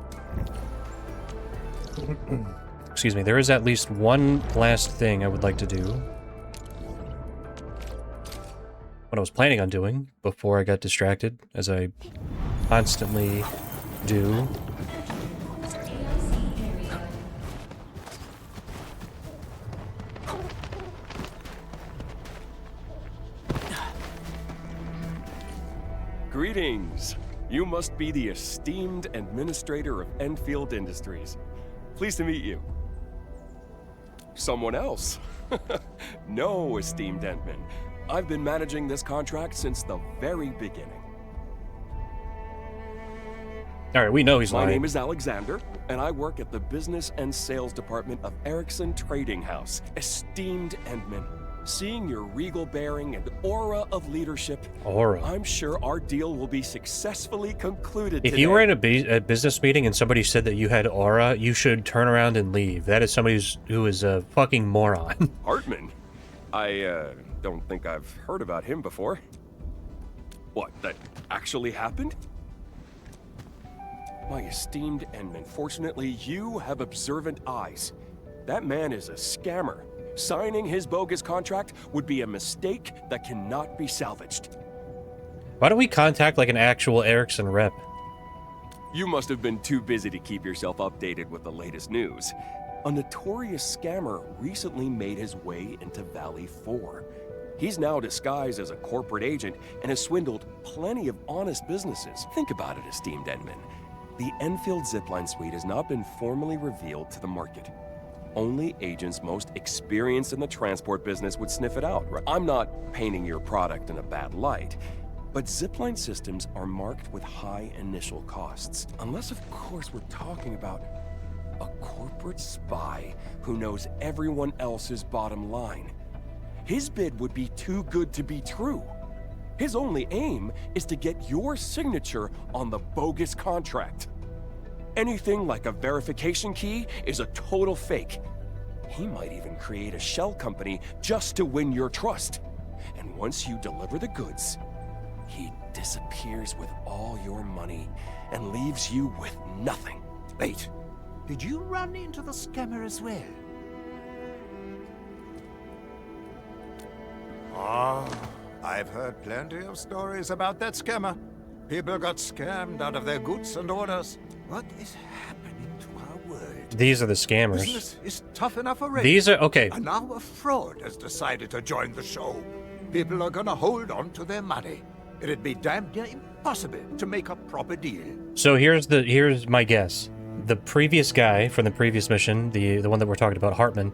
Excuse me. There is at least one last thing I would like to do. What I was planning on doing before I got distracted, as I constantly do. Greetings. You must be the esteemed administrator of Endfield Industries. Pleased to meet you. Someone else? No, esteemed Endman. I've been managing this contract since the very beginning. Alright, we know he's lying. My name is Alexander, and I work at the Business and Sales Department of Erickson Trading House. Esteemed Endman, seeing your regal bearing and aura of leadership, I'm sure our deal will be successfully concluded If today. you were in a business meeting and somebody said that you had aura, you should turn around and leave. That is somebody who is a fucking moron. Hartman? I don't think I've heard about him before. What, that actually happened? My esteemed Endman, fortunately you have observant eyes. That man is a scammer. Signing his bogus contract would be a mistake that cannot be salvaged. Why don't we contact like an actual Erickson rep? You must have been too busy to keep yourself updated with the latest news. A notorious scammer recently made his way into Valley 4. He's now disguised as a corporate agent and has swindled plenty of honest businesses. Think about it, esteemed Endman. The Enfield zipline suite has not been formally revealed to the market. Only agents most experienced in the transport business would sniff it out. I'm not painting your product in a bad light, but zipline systems are marked with high initial costs. Unless, of course, we're talking about a corporate spy who knows everyone else's bottom line. His bid would be too good to be true. His only aim is to get your signature on the bogus contract. Anything like a verification key is a total fake. He might even create a shell company just to win your trust. And once you deliver the goods, he disappears with all your money and leaves you with nothing. Wait, did you run into the scammer as well? Oh, I've heard plenty of stories about that scammer. People got scammed out of their goods and orders. What is happening to our world? These are the scammers. Business is tough enough already. These are okay. And now a fraud has decided to join the show. People are gonna hold on to their money. It'd be damn near impossible to make a proper deal. So here's my guess. The previous guy from the previous mission, the one that we're talking about, Hartman,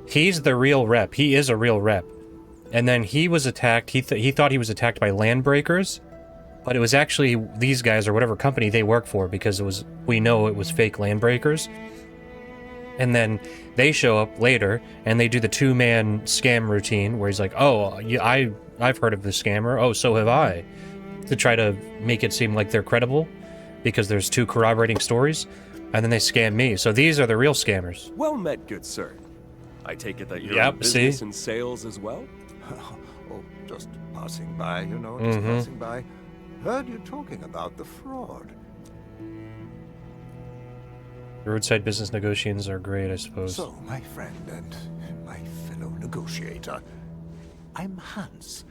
he's the real rep. He is a real rep. And then he was attacked. He thought he was attacked by Landbreakers, but it was actually these guys or whatever company they work for, because we know it was fake Landbreakers. And then they show up later and they do the two-man scam routine where he's like, "Oh, yeah, I've heard of this scammer. Oh, so have I," to try to make it seem like they're credible because there's two corroborating stories, and then they scam me. So these are the real scammers. Well met, good sir. I take it that you're Yep, in business see? and sales as well? Oh, just passing by, you know, just passing by. Heard you talking about the fraud. Roadside business negotiations are great, I suppose. So, my friend and my fellow negotiator, I'm Hans,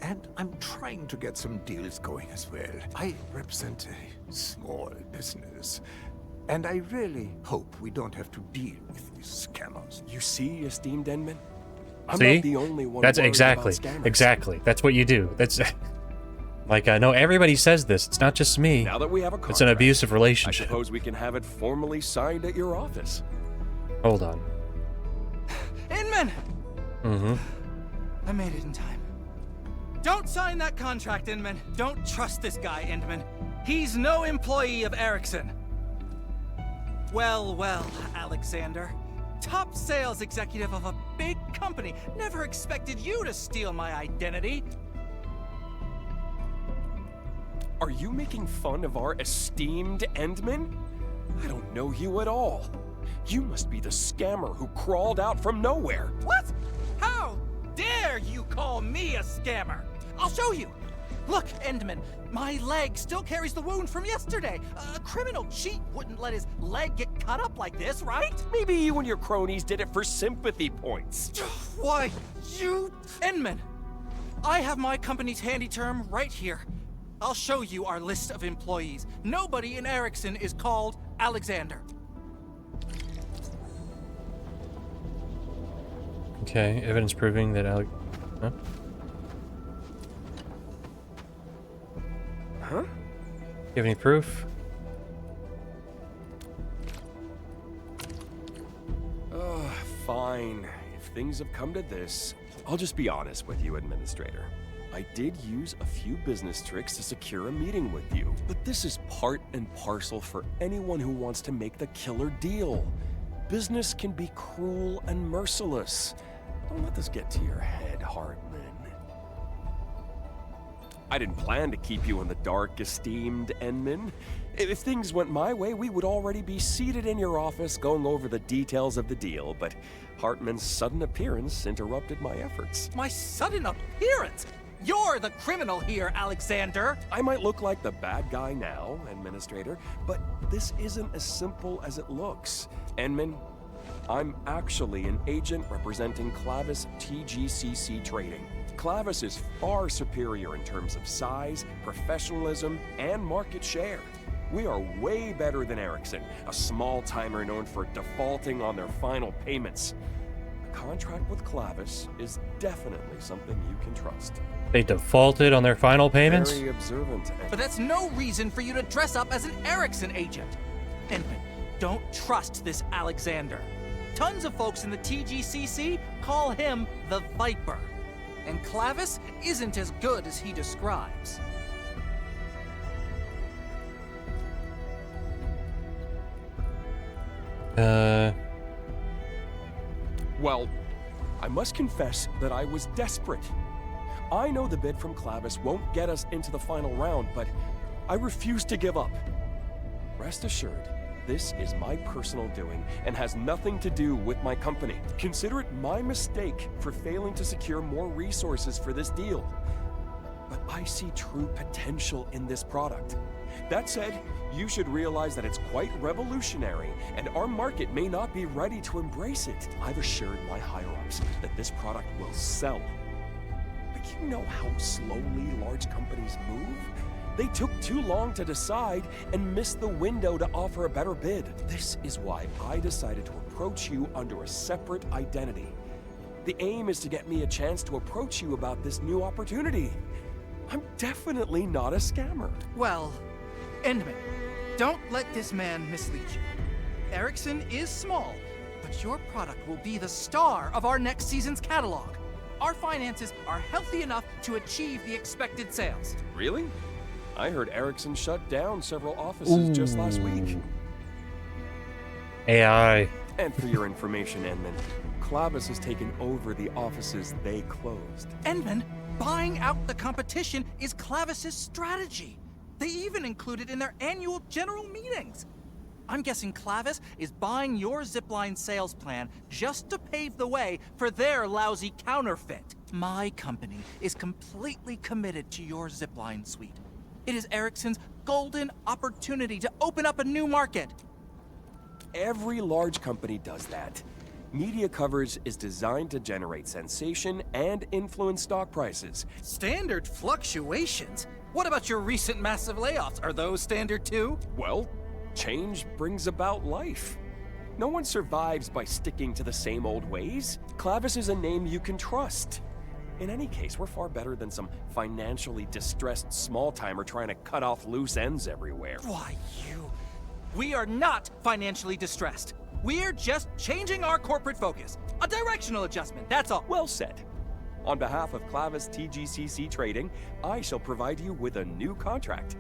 and I'm trying to get some deals going as well. I represent a small business, and I really hope we don't have to deal with these scammers. You see, esteemed Endman? I'm See? not the only one That's worried exactly, about scammers. exactly. That's what you do. That's Like, I know everybody says this. It's not just me. Now that we have a contract, it's an abusive relationship. I suppose we can have it formally signed at your office. Hold on. Inman! Mm-hmm. I made it in time. Don't sign that contract, Inman. Don't trust this guy, Inman. He's no employee of Ericsson. Well, well, Alexander. Top sales executive of a big company. Never expected you to steal my identity. Are you making fun of our esteemed Endman? I don't know you at all. You must be the scammer who crawled out from nowhere. What? How dare you call me a scammer? I'll show you. Look, Endman, my leg still carries the wound from yesterday. A criminal cheat wouldn't let his leg get cut up like this, right? Maybe you and your cronies did it for sympathy points. Why, you... Endman, I have my company's handy term right here. I'll show you our list of employees. Nobody in Ericsson is called Alexander. Okay, evidence proving that Huh? Huh? You have any proof? Fine. If things have come to this, I'll just be honest with you, Administrator. I did use a few business tricks to secure a meeting with you, but this is part and parcel for anyone who wants to make the killer deal. Business can be cruel and merciless. Don't let this get to your head, Hartman. I didn't plan to keep you in the dark, esteemed Endman. If things went my way, we would already be seated in your office going over the details of the deal, but Hartman's sudden appearance interrupted my efforts. My sudden appearance? You're the criminal here, Alexander! I might look like the bad guy now, Administrator, but this isn't as simple as it looks. Endman, I'm actually an agent representing Clavis TGCC Trading. Clavis is far superior in terms of size, professionalism, and market share. We are way better than Ericsson, a small-timer known for defaulting on their final payments. A contract with Clavis is definitely something you can trust. They defaulted on their final payments? Very observant. But that's no reason for you to dress up as an Ericsson agent. Endman, don't trust this Alexander. Tons of folks in the TGCC call him the Viper. And Clavis isn't as good as he describes. Well, I must confess that I was desperate. I know the bid from Clavis won't get us into the final round, but I refuse to give up. Rest assured, this is my personal doing and has nothing to do with my company. Consider it my mistake for failing to secure more resources for this deal. But I see true potential in this product. That said, you should realize that it's quite revolutionary, and our market may not be ready to embrace it. I've assured my higher-ups that this product will sell. But you know how slowly large companies move? They took too long to decide and missed the window to offer a better bid. This is why I decided to approach you under a separate identity. The aim is to get me a chance to approach you about this new opportunity. I'm definitely not a scammer. Well, Endman, don't let this man mislead you. Ericsson is small, but your product will be the star of our next season's catalog. Our finances are healthy enough to achieve the expected sales. Really? I heard Ericsson shut down several offices just last week. AI. And for your information, Endman, Clavis has taken over the offices they closed. Endman, buying out the competition is Clavis's strategy. They even include it in their annual general meetings. I'm guessing Clavis is buying your zipline sales plan just to pave the way for their lousy counterfeit. My company is completely committed to your zipline suite. It is Ericsson's golden opportunity to open up a new market. Every large company does that. Media coverage is designed to generate sensation and influence stock prices. Standard fluctuations? What about your recent massive layoffs? Are those standard too? Well, change brings about life. No one survives by sticking to the same old ways. Clavis is a name you can trust. In any case, we're far better than some financially distressed small-timer trying to cut off loose ends everywhere. Why, we are not financially distressed. We're just changing our corporate focus. A directional adjustment, that's all. Well said. On behalf of Clavis TGCC Trading, I shall provide you with a new contract.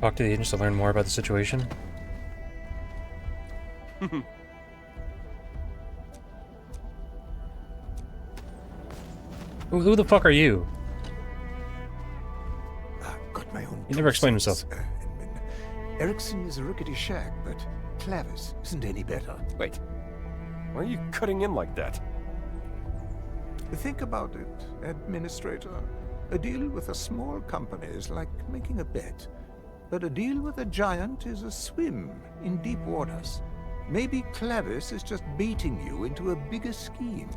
Talk to the agents to learn more about the situation. Who the fuck are you? Got my own. He never explained himself. Erickson is a rickety shack, but Clavis isn't any better. Wait, why are you cutting in like that? Think about it, Administrator. A deal with a small company is like making a bet. But a deal with a giant is a swim in deep waters. Maybe Clavis is just baiting you into a bigger scheme.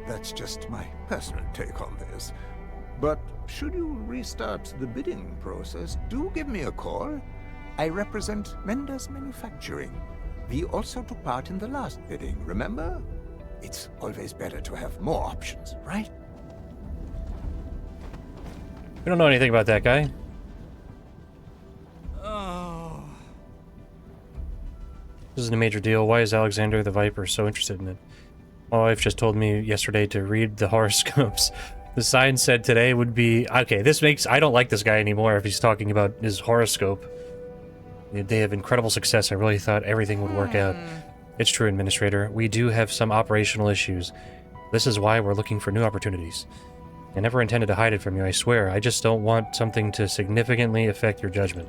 That's just my personal take on this. But should you restart the bidding process, do give me a call. I represent Mendes Manufacturing. We also took part in the last bidding, remember? It's always better to have more options, right? We don't know anything about that guy. Oh. This isn't a major deal. Why is Alexander the Viper so interested in it? My wife just told me yesterday to read the horoscopes. The sign said today would be... Okay, this makes... I don't like this guy anymore if he's talking about his horoscope. They have incredible success. I really thought everything would work out. It's true, Administrator. We do have some operational issues. This is why we're looking for new opportunities. I never intended to hide it from you, I swear. I just don't want something to significantly affect your judgment.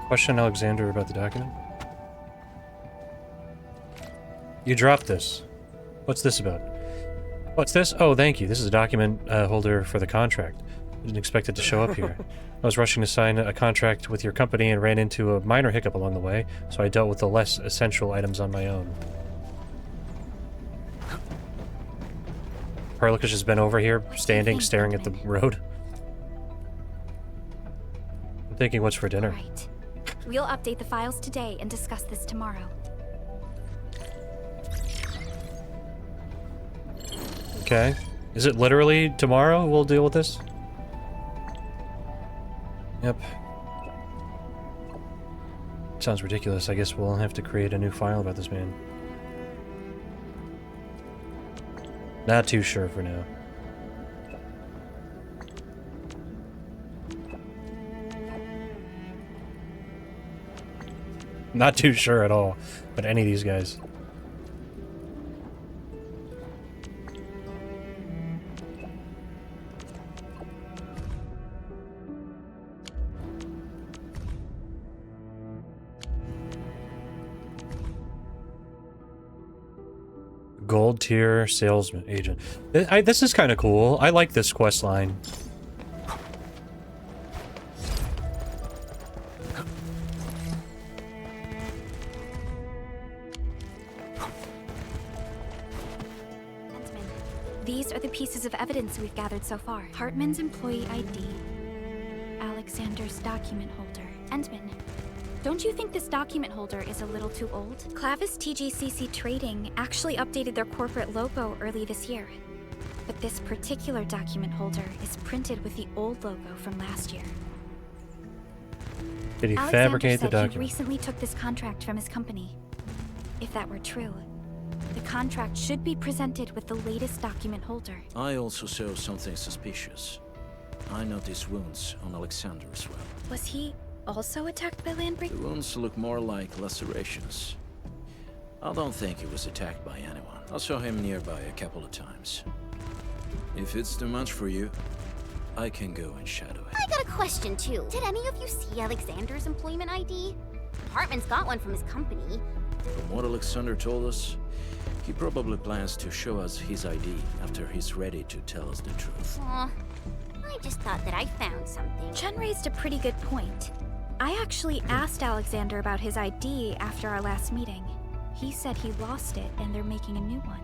Question Alexander about the document. You dropped this. What's this about? What's this? Oh, thank you. This is a document holder for the contract. I didn't expect it to show up here. I was rushing to sign a contract with your company and ran into a minor hiccup along the way, so I dealt with the less essential items on my own. Perlicus has been over here, standing, staring at the road. I'm thinking, what's for dinner? Right. We'll update the files today and discuss this tomorrow. Okay. Is it literally tomorrow we'll deal with this? Yep. Sounds ridiculous. I guess we'll have to create a new file about this man. Not too sure for now. Not too sure at all, but any of these guys. Gold tier salesman agent. This is kind of cool. I like this quest line. These are the pieces of evidence we've gathered so far. Hartman's employee ID. Alexander's document holder. Endman. Don't you think this document holder is a little too old? Clavis TGCC Trading actually updated their corporate logo early this year. But this particular document holder is printed with the old logo from last year. Did he Alexander fabricate the said document? He recently took this contract from his company. If that were true, the contract should be presented with the latest document holder. I also saw something suspicious. I noticed wounds on Alexander as well. Was he also attacked by The Landbreakers? wounds look more like lacerations. I don't think he was attacked by anyone. I saw him nearby a couple of times. If it's too much for you, I can go and shadow him. I got a question too. Did any of you see Alexander's employment ID? Hartman's got one from his company. From what Alexander told us, he probably plans to show us his ID after he's ready to tell us the truth. Aw, I just thought that I found something. Chen raised a pretty good point. I actually asked Alexander about his ID after our last meeting. He said he lost it and they're making a new one.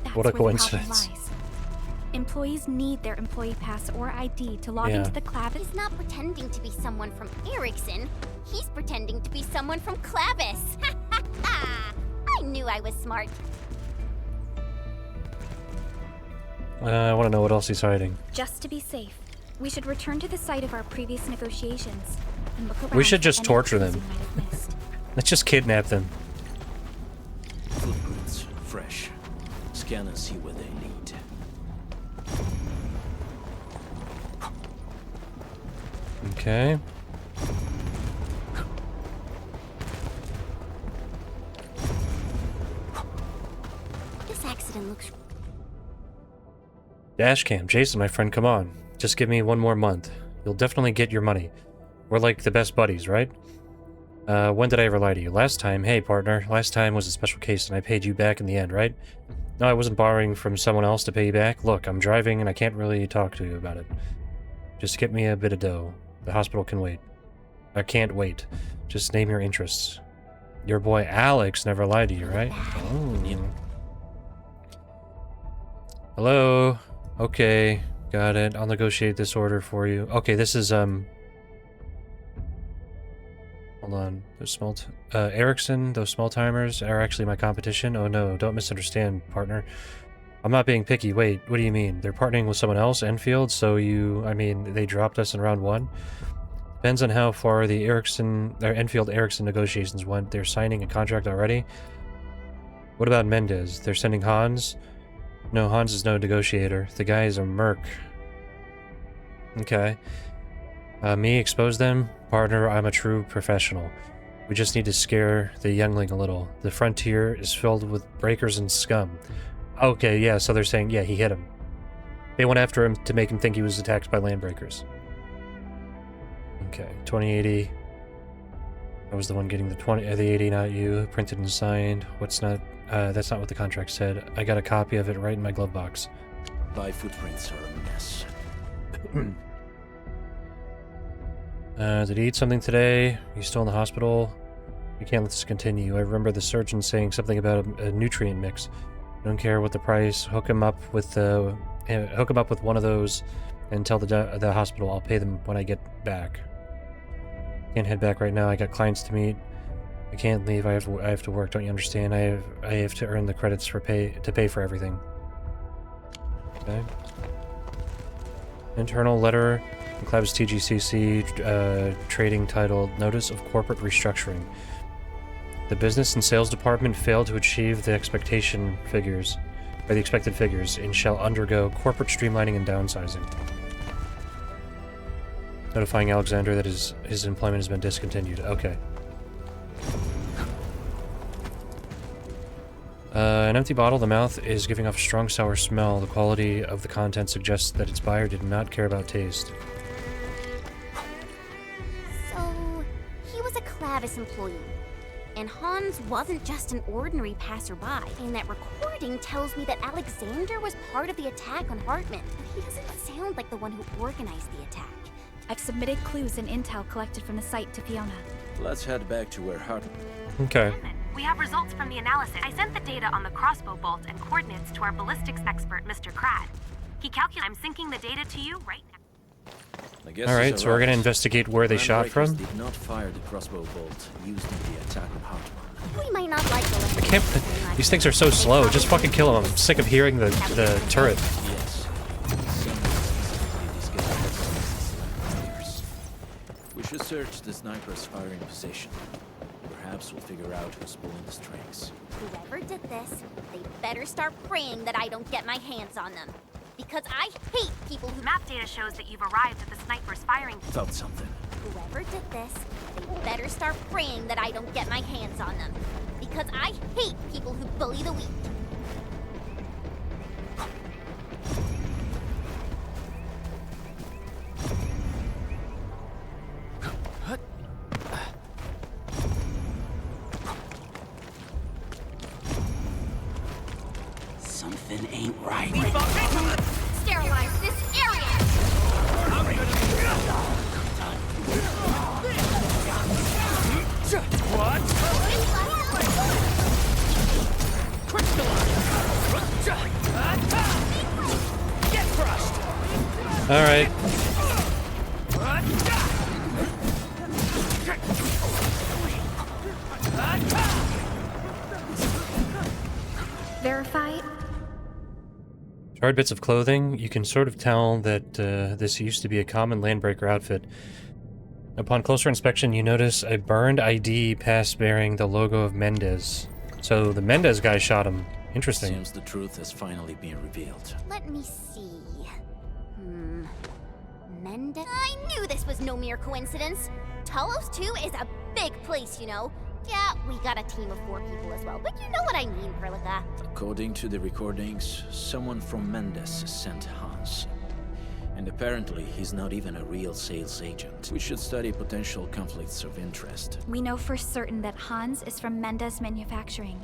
That's What a where the problem coincidence. lies. Employees need their employee pass or ID to log into the Clavis. He's not pretending to be someone from Erickson. He's pretending to be someone from Clavis. Ha ha ha! I knew I was smart. I want to know what else he's hiding. Just to be safe, we should return to the site of our previous negotiations and look around. We should just for any torture clues them. we might have missed. Let's just kidnap them. Footprints, fresh. Scan and see where they lead. Okay. This accident looks... Dashcam, Jason, my friend, come on. Just give me one more month. You'll definitely get your money. We're like the best buddies, right? When did I ever lie to you? Last time? Hey, partner. Last time was a special case and I paid you back in the end, right? No, I wasn't borrowing from someone else to pay you back. Look, I'm driving and I can't really talk to you about it. Just get me a bit of dough. The hospital can wait. I can't wait. Just name your interests. Your boy Alex never lied to you, right? Oh. Hello? Okay, got it. I'll negotiate this order for you. Okay, this is, hold on. Those small... Erickson, those small timers are actually my competition? Oh no, don't misunderstand, partner. I'm not being picky. Wait, what do you mean? They're partnering with someone else, Endfield, so I mean, they dropped us in round 1? Depends on how far the Enfield-Erickson negotiations went. They're signing a contract already? What about Mendez? They're sending Hans? No, Hans is no negotiator. The guy is a merc. Okay. Me expose them? Partner, I'm a true professional. We just need to scare the youngling a little. The frontier is filled with breakers and scum. Okay, yeah, so they're saying, yeah, he hit him. They went after him to make him think he was attacked by Landbreakers. Okay, 2080. I was the one getting the 80, not you. Printed and signed. What's not... that's not what the contract said. I got a copy of it right in my glove box. My footprints are a mess. Did he eat something today? He's still in the hospital? We can't let this continue. I remember the surgeon saying something about a nutrient mix. Don't care what the price. Hook him up with one of those and tell the hospital I'll pay them when I get back. Can't head back right now. I got clients to meet. I can't leave. I have to work. Don't you understand? I have to earn the credits to pay for everything. Okay. Internal letter from Clavis TGCC trading titled Notice of Corporate Restructuring. The business and sales department failed to achieve the expected figures and shall undergo corporate streamlining and downsizing. Notifying Alexander that his employment has been discontinued. Okay. An empty bottle. The mouth is giving off a strong sour smell. The quality of the content suggests that its buyer did not care about taste. So, he was a Clavis employee. And Hans wasn't just an ordinary passerby. And that recording tells me that Alexander was part of the attack on Hartman. But he doesn't sound like the one who organized the attack. I've submitted clues and intel collected from the site to Fiona. Let's head back to where Hartman... Okay. We have results from the analysis. I sent the data on the crossbow bolt and coordinates to our ballistics expert, Mr. Krad. He calculated. I'm syncing the data to you right now. Alright, so we're gonna investigate where they shot from. Did not fire the crossbow bolt used in the attack on Hartman. We might not like the... I can't... These things are so slow. Just fucking kill them. I'm sick of hearing the turret. Yes. We should search the sniper's firing position. Perhaps we'll figure out who's pulling the strings. Whoever did this, they better start praying that I don't get my hands on them. Because I hate people who... Map data shows that you've arrived at the sniper's firing... Found something. Whoever did this, they better start praying that I don't get my hands on them. Because I hate people who bully the weak. Something ain't right. Sterilize this area! What? crushed. All right. Verify. Charred bits of clothing. You can sort of tell that this used to be a common Landbreaker outfit. Upon closer inspection, you notice a burned ID pass bearing the logo of Mendez. So the Mendez guy shot him. Interesting. Seems the truth has finally been revealed. Let me see. Mendez? I knew this was no mere coincidence. Talos 2 is a big place, you know. Yeah, we got a team of 4 people as well, but you know what I mean, Perlica. According to the recordings, someone from Mendez sent Hans. And apparently, he's not even a real sales agent. We should study potential conflicts of interest. We know for certain that Hans is from Mendez Manufacturing,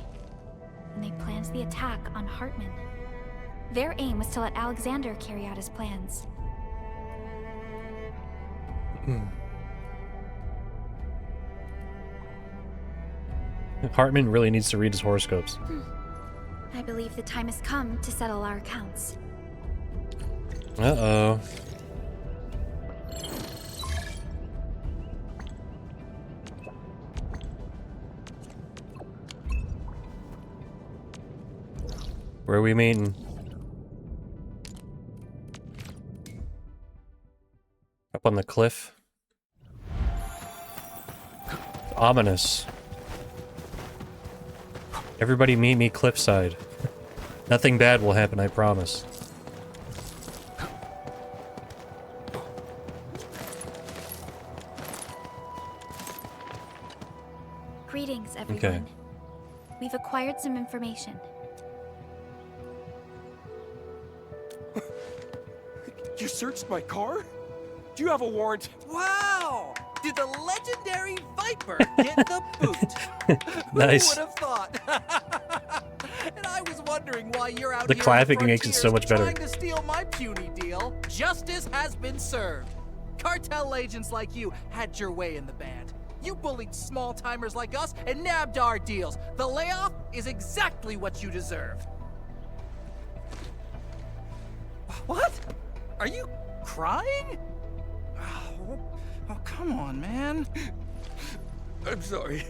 and they planned the attack on Hartman. Their aim was to let Alexander carry out his plans. Hartman really needs to read his horoscopes. I believe the time has come to settle our accounts. Uh-oh. Where are we meeting? Up on the cliff? Ominous. Everybody meet me cliffside. Nothing bad will happen, I promise. Greetings, everyone. Okay. We've acquired some information. You searched my car? Do you have a warrant? Wow! Did the legendary Viper get the boot? Nice. Who would have thought? And I was wondering why you're out The here clapping on the makes it so much better. trying to steal my puny deal. Justice has been served. Cartel agents like you had your way in the band. You bullied small-timers like us and nabbed our deals. The layoff is exactly what you deserve. What? Are you crying? Oh, come on, man. I'm sorry.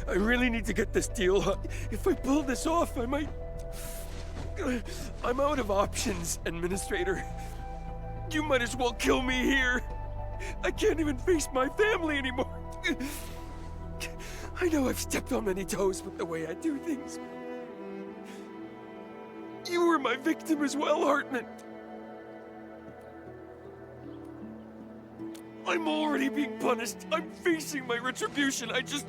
I really need to get this deal. If I pull this off, I might... I'm out of options, Administrator. You might as well kill me here. I can't even face my family anymore. I know I've stepped on many toes with the way I do things. You were my victim as well, Hartman. I'm already being punished. I'm facing my retribution. I just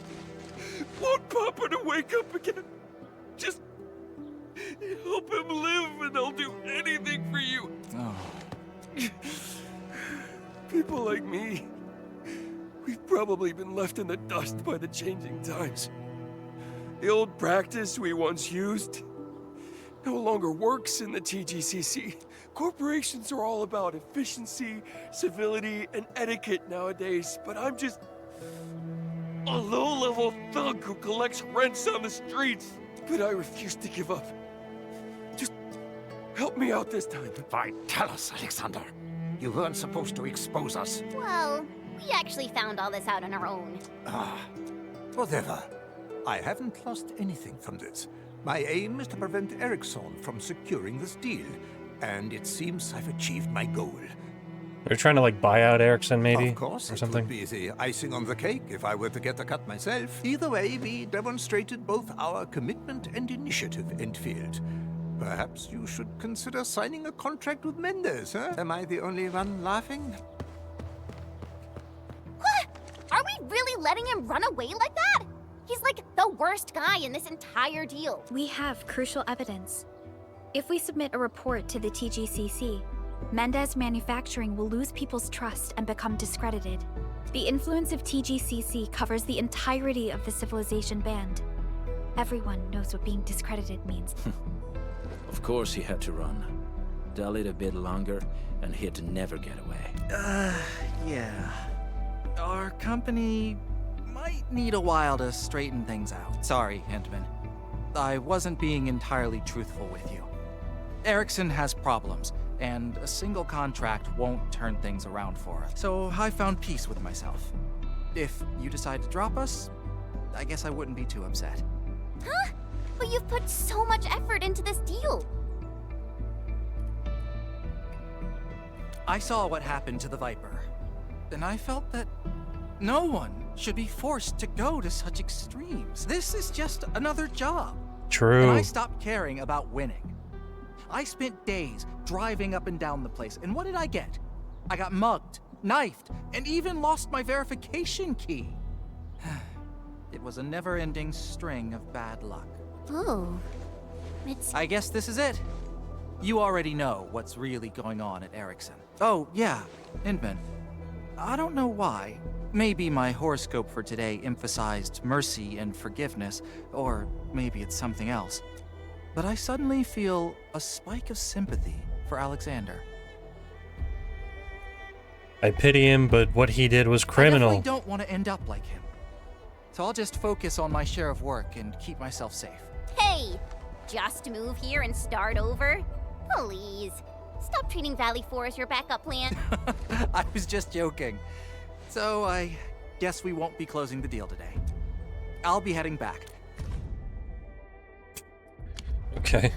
want Papa to wake up again. Just help him live and I'll do anything for you. Oh. People like me, we've probably been left in the dust by the changing times. The old practice we once used no longer works in the TGCC. Corporations are all about efficiency, civility, and etiquette nowadays, but I'm just a low-level thug who collects rents on the streets. But I refuse to give up. Just help me out this time. Fine, tell us, Alexander. You weren't supposed to expose us. Well, we actually found all this out on our own. Whatever. I haven't lost anything from this. My aim is to prevent Eriksson from securing this deal, and it seems I've achieved my goal. They're trying to like buy out Ericsson, maybe, Of course, or it something. would be the icing on the cake if I were to get a cut myself. Either way, we demonstrated both our commitment and initiative, Endfield. Perhaps you should consider signing a contract with Mendez, huh? Am I the only one laughing? What? Are we really letting him run away like that? He's like the worst guy in this entire deal. We have crucial evidence. If we submit a report to the TGCC, Mendez Manufacturing will lose people's trust and become discredited. The influence of TGCC covers the entirety of the Civilization band. Everyone knows what being discredited means. Of course he had to run. Dallied a bit longer, and he'd never get away. Yeah. Our company might need a while to straighten things out. Sorry, Handman. I wasn't being entirely truthful with you. Erickson has problems, and a single contract won't turn things around for us. So I found peace with myself. If you decide to drop us, I guess I wouldn't be too upset. Huh? But you've put so much effort into this deal. I saw what happened to the Viper, and I felt that no one should be forced to go to such extremes. This is just another job. True. And I stopped caring about winning. I spent days driving up and down the place, and what did I get? I got mugged, knifed, and even lost my verification key. It was a never-ending string of bad luck. Oh, I guess this is it. You already know what's really going on at Erickson. Oh, yeah, Inman. I don't know why. Maybe my horoscope for today emphasized mercy and forgiveness, or maybe it's something else. But I suddenly feel a spike of sympathy for Alexander. I pity him, but what he did was criminal. I definitely don't want to end up like him. So I'll just focus on my share of work and keep myself safe. Hey! Just move here and start over? Please. Stop treating Valley 4 as your backup plan. I was just joking. So I guess we won't be closing the deal today. I'll be heading back. Okay.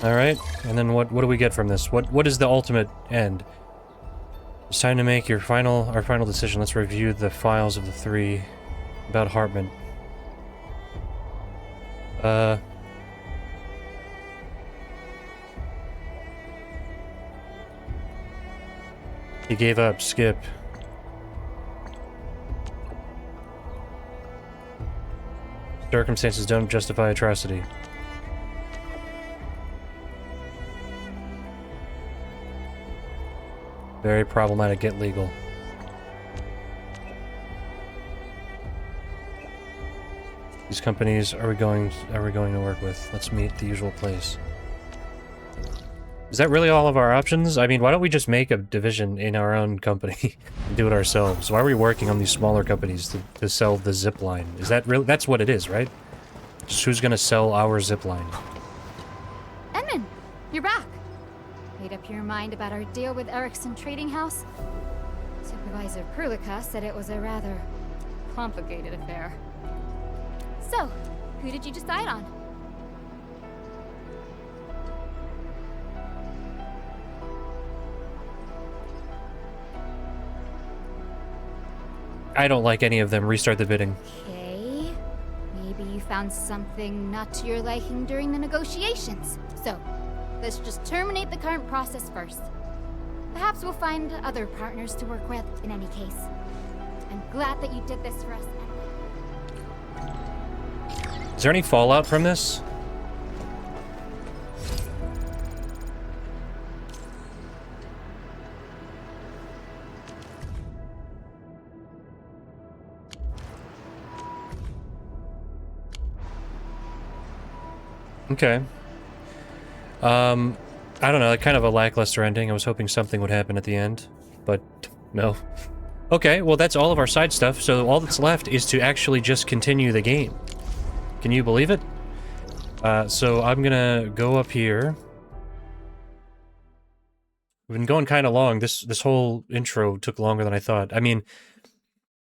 All right, and then what do we get from this? What is the ultimate end? It's time to make our final decision. Let's review the files of the 3 about Hartman. He gave up. Skip. Circumstances don't justify atrocity. Very problematic. Get legal. These companies are we going to work with? Let's meet the usual place. Is that really all of our options? I mean, why don't we just make a division in our own company and do it ourselves? Why are we working on these smaller companies to sell the zip line? Is that really? That's what it is, right? Just who's gonna sell our zip line? Edmund, you're back. Made up your mind about our deal with Erickson Trading House? Supervisor Perlica said it was a rather complicated affair. So, who did you decide on? I don't like any of them. Restart the bidding. Okay. Maybe you found something not to your liking during the negotiations. So, let's just terminate the current process first. Perhaps we'll find other partners to work with in any case. I'm glad that you did this for us. Is there any fallout from this? Okay. I don't know, like kind of a lackluster ending. I was hoping something would happen at the end, but no. Okay, well that's all of our side stuff, so all that's left is to actually just continue the game. Can you believe it? So I'm gonna go up here. We've been going kind of long. This whole intro took longer than I thought. I mean,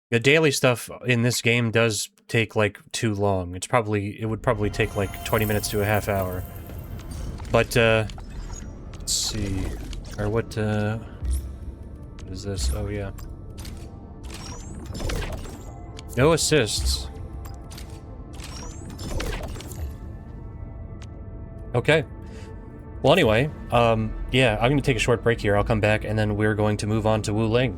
the daily stuff in this game does take like too long. It would probably take like 20 minutes to a half hour. But let's see. Or what is this? Oh yeah. No assists. Okay. Well, anyway, yeah, I'm going to take a short break here. I'll come back, and then we're going to move on to Wu Ling.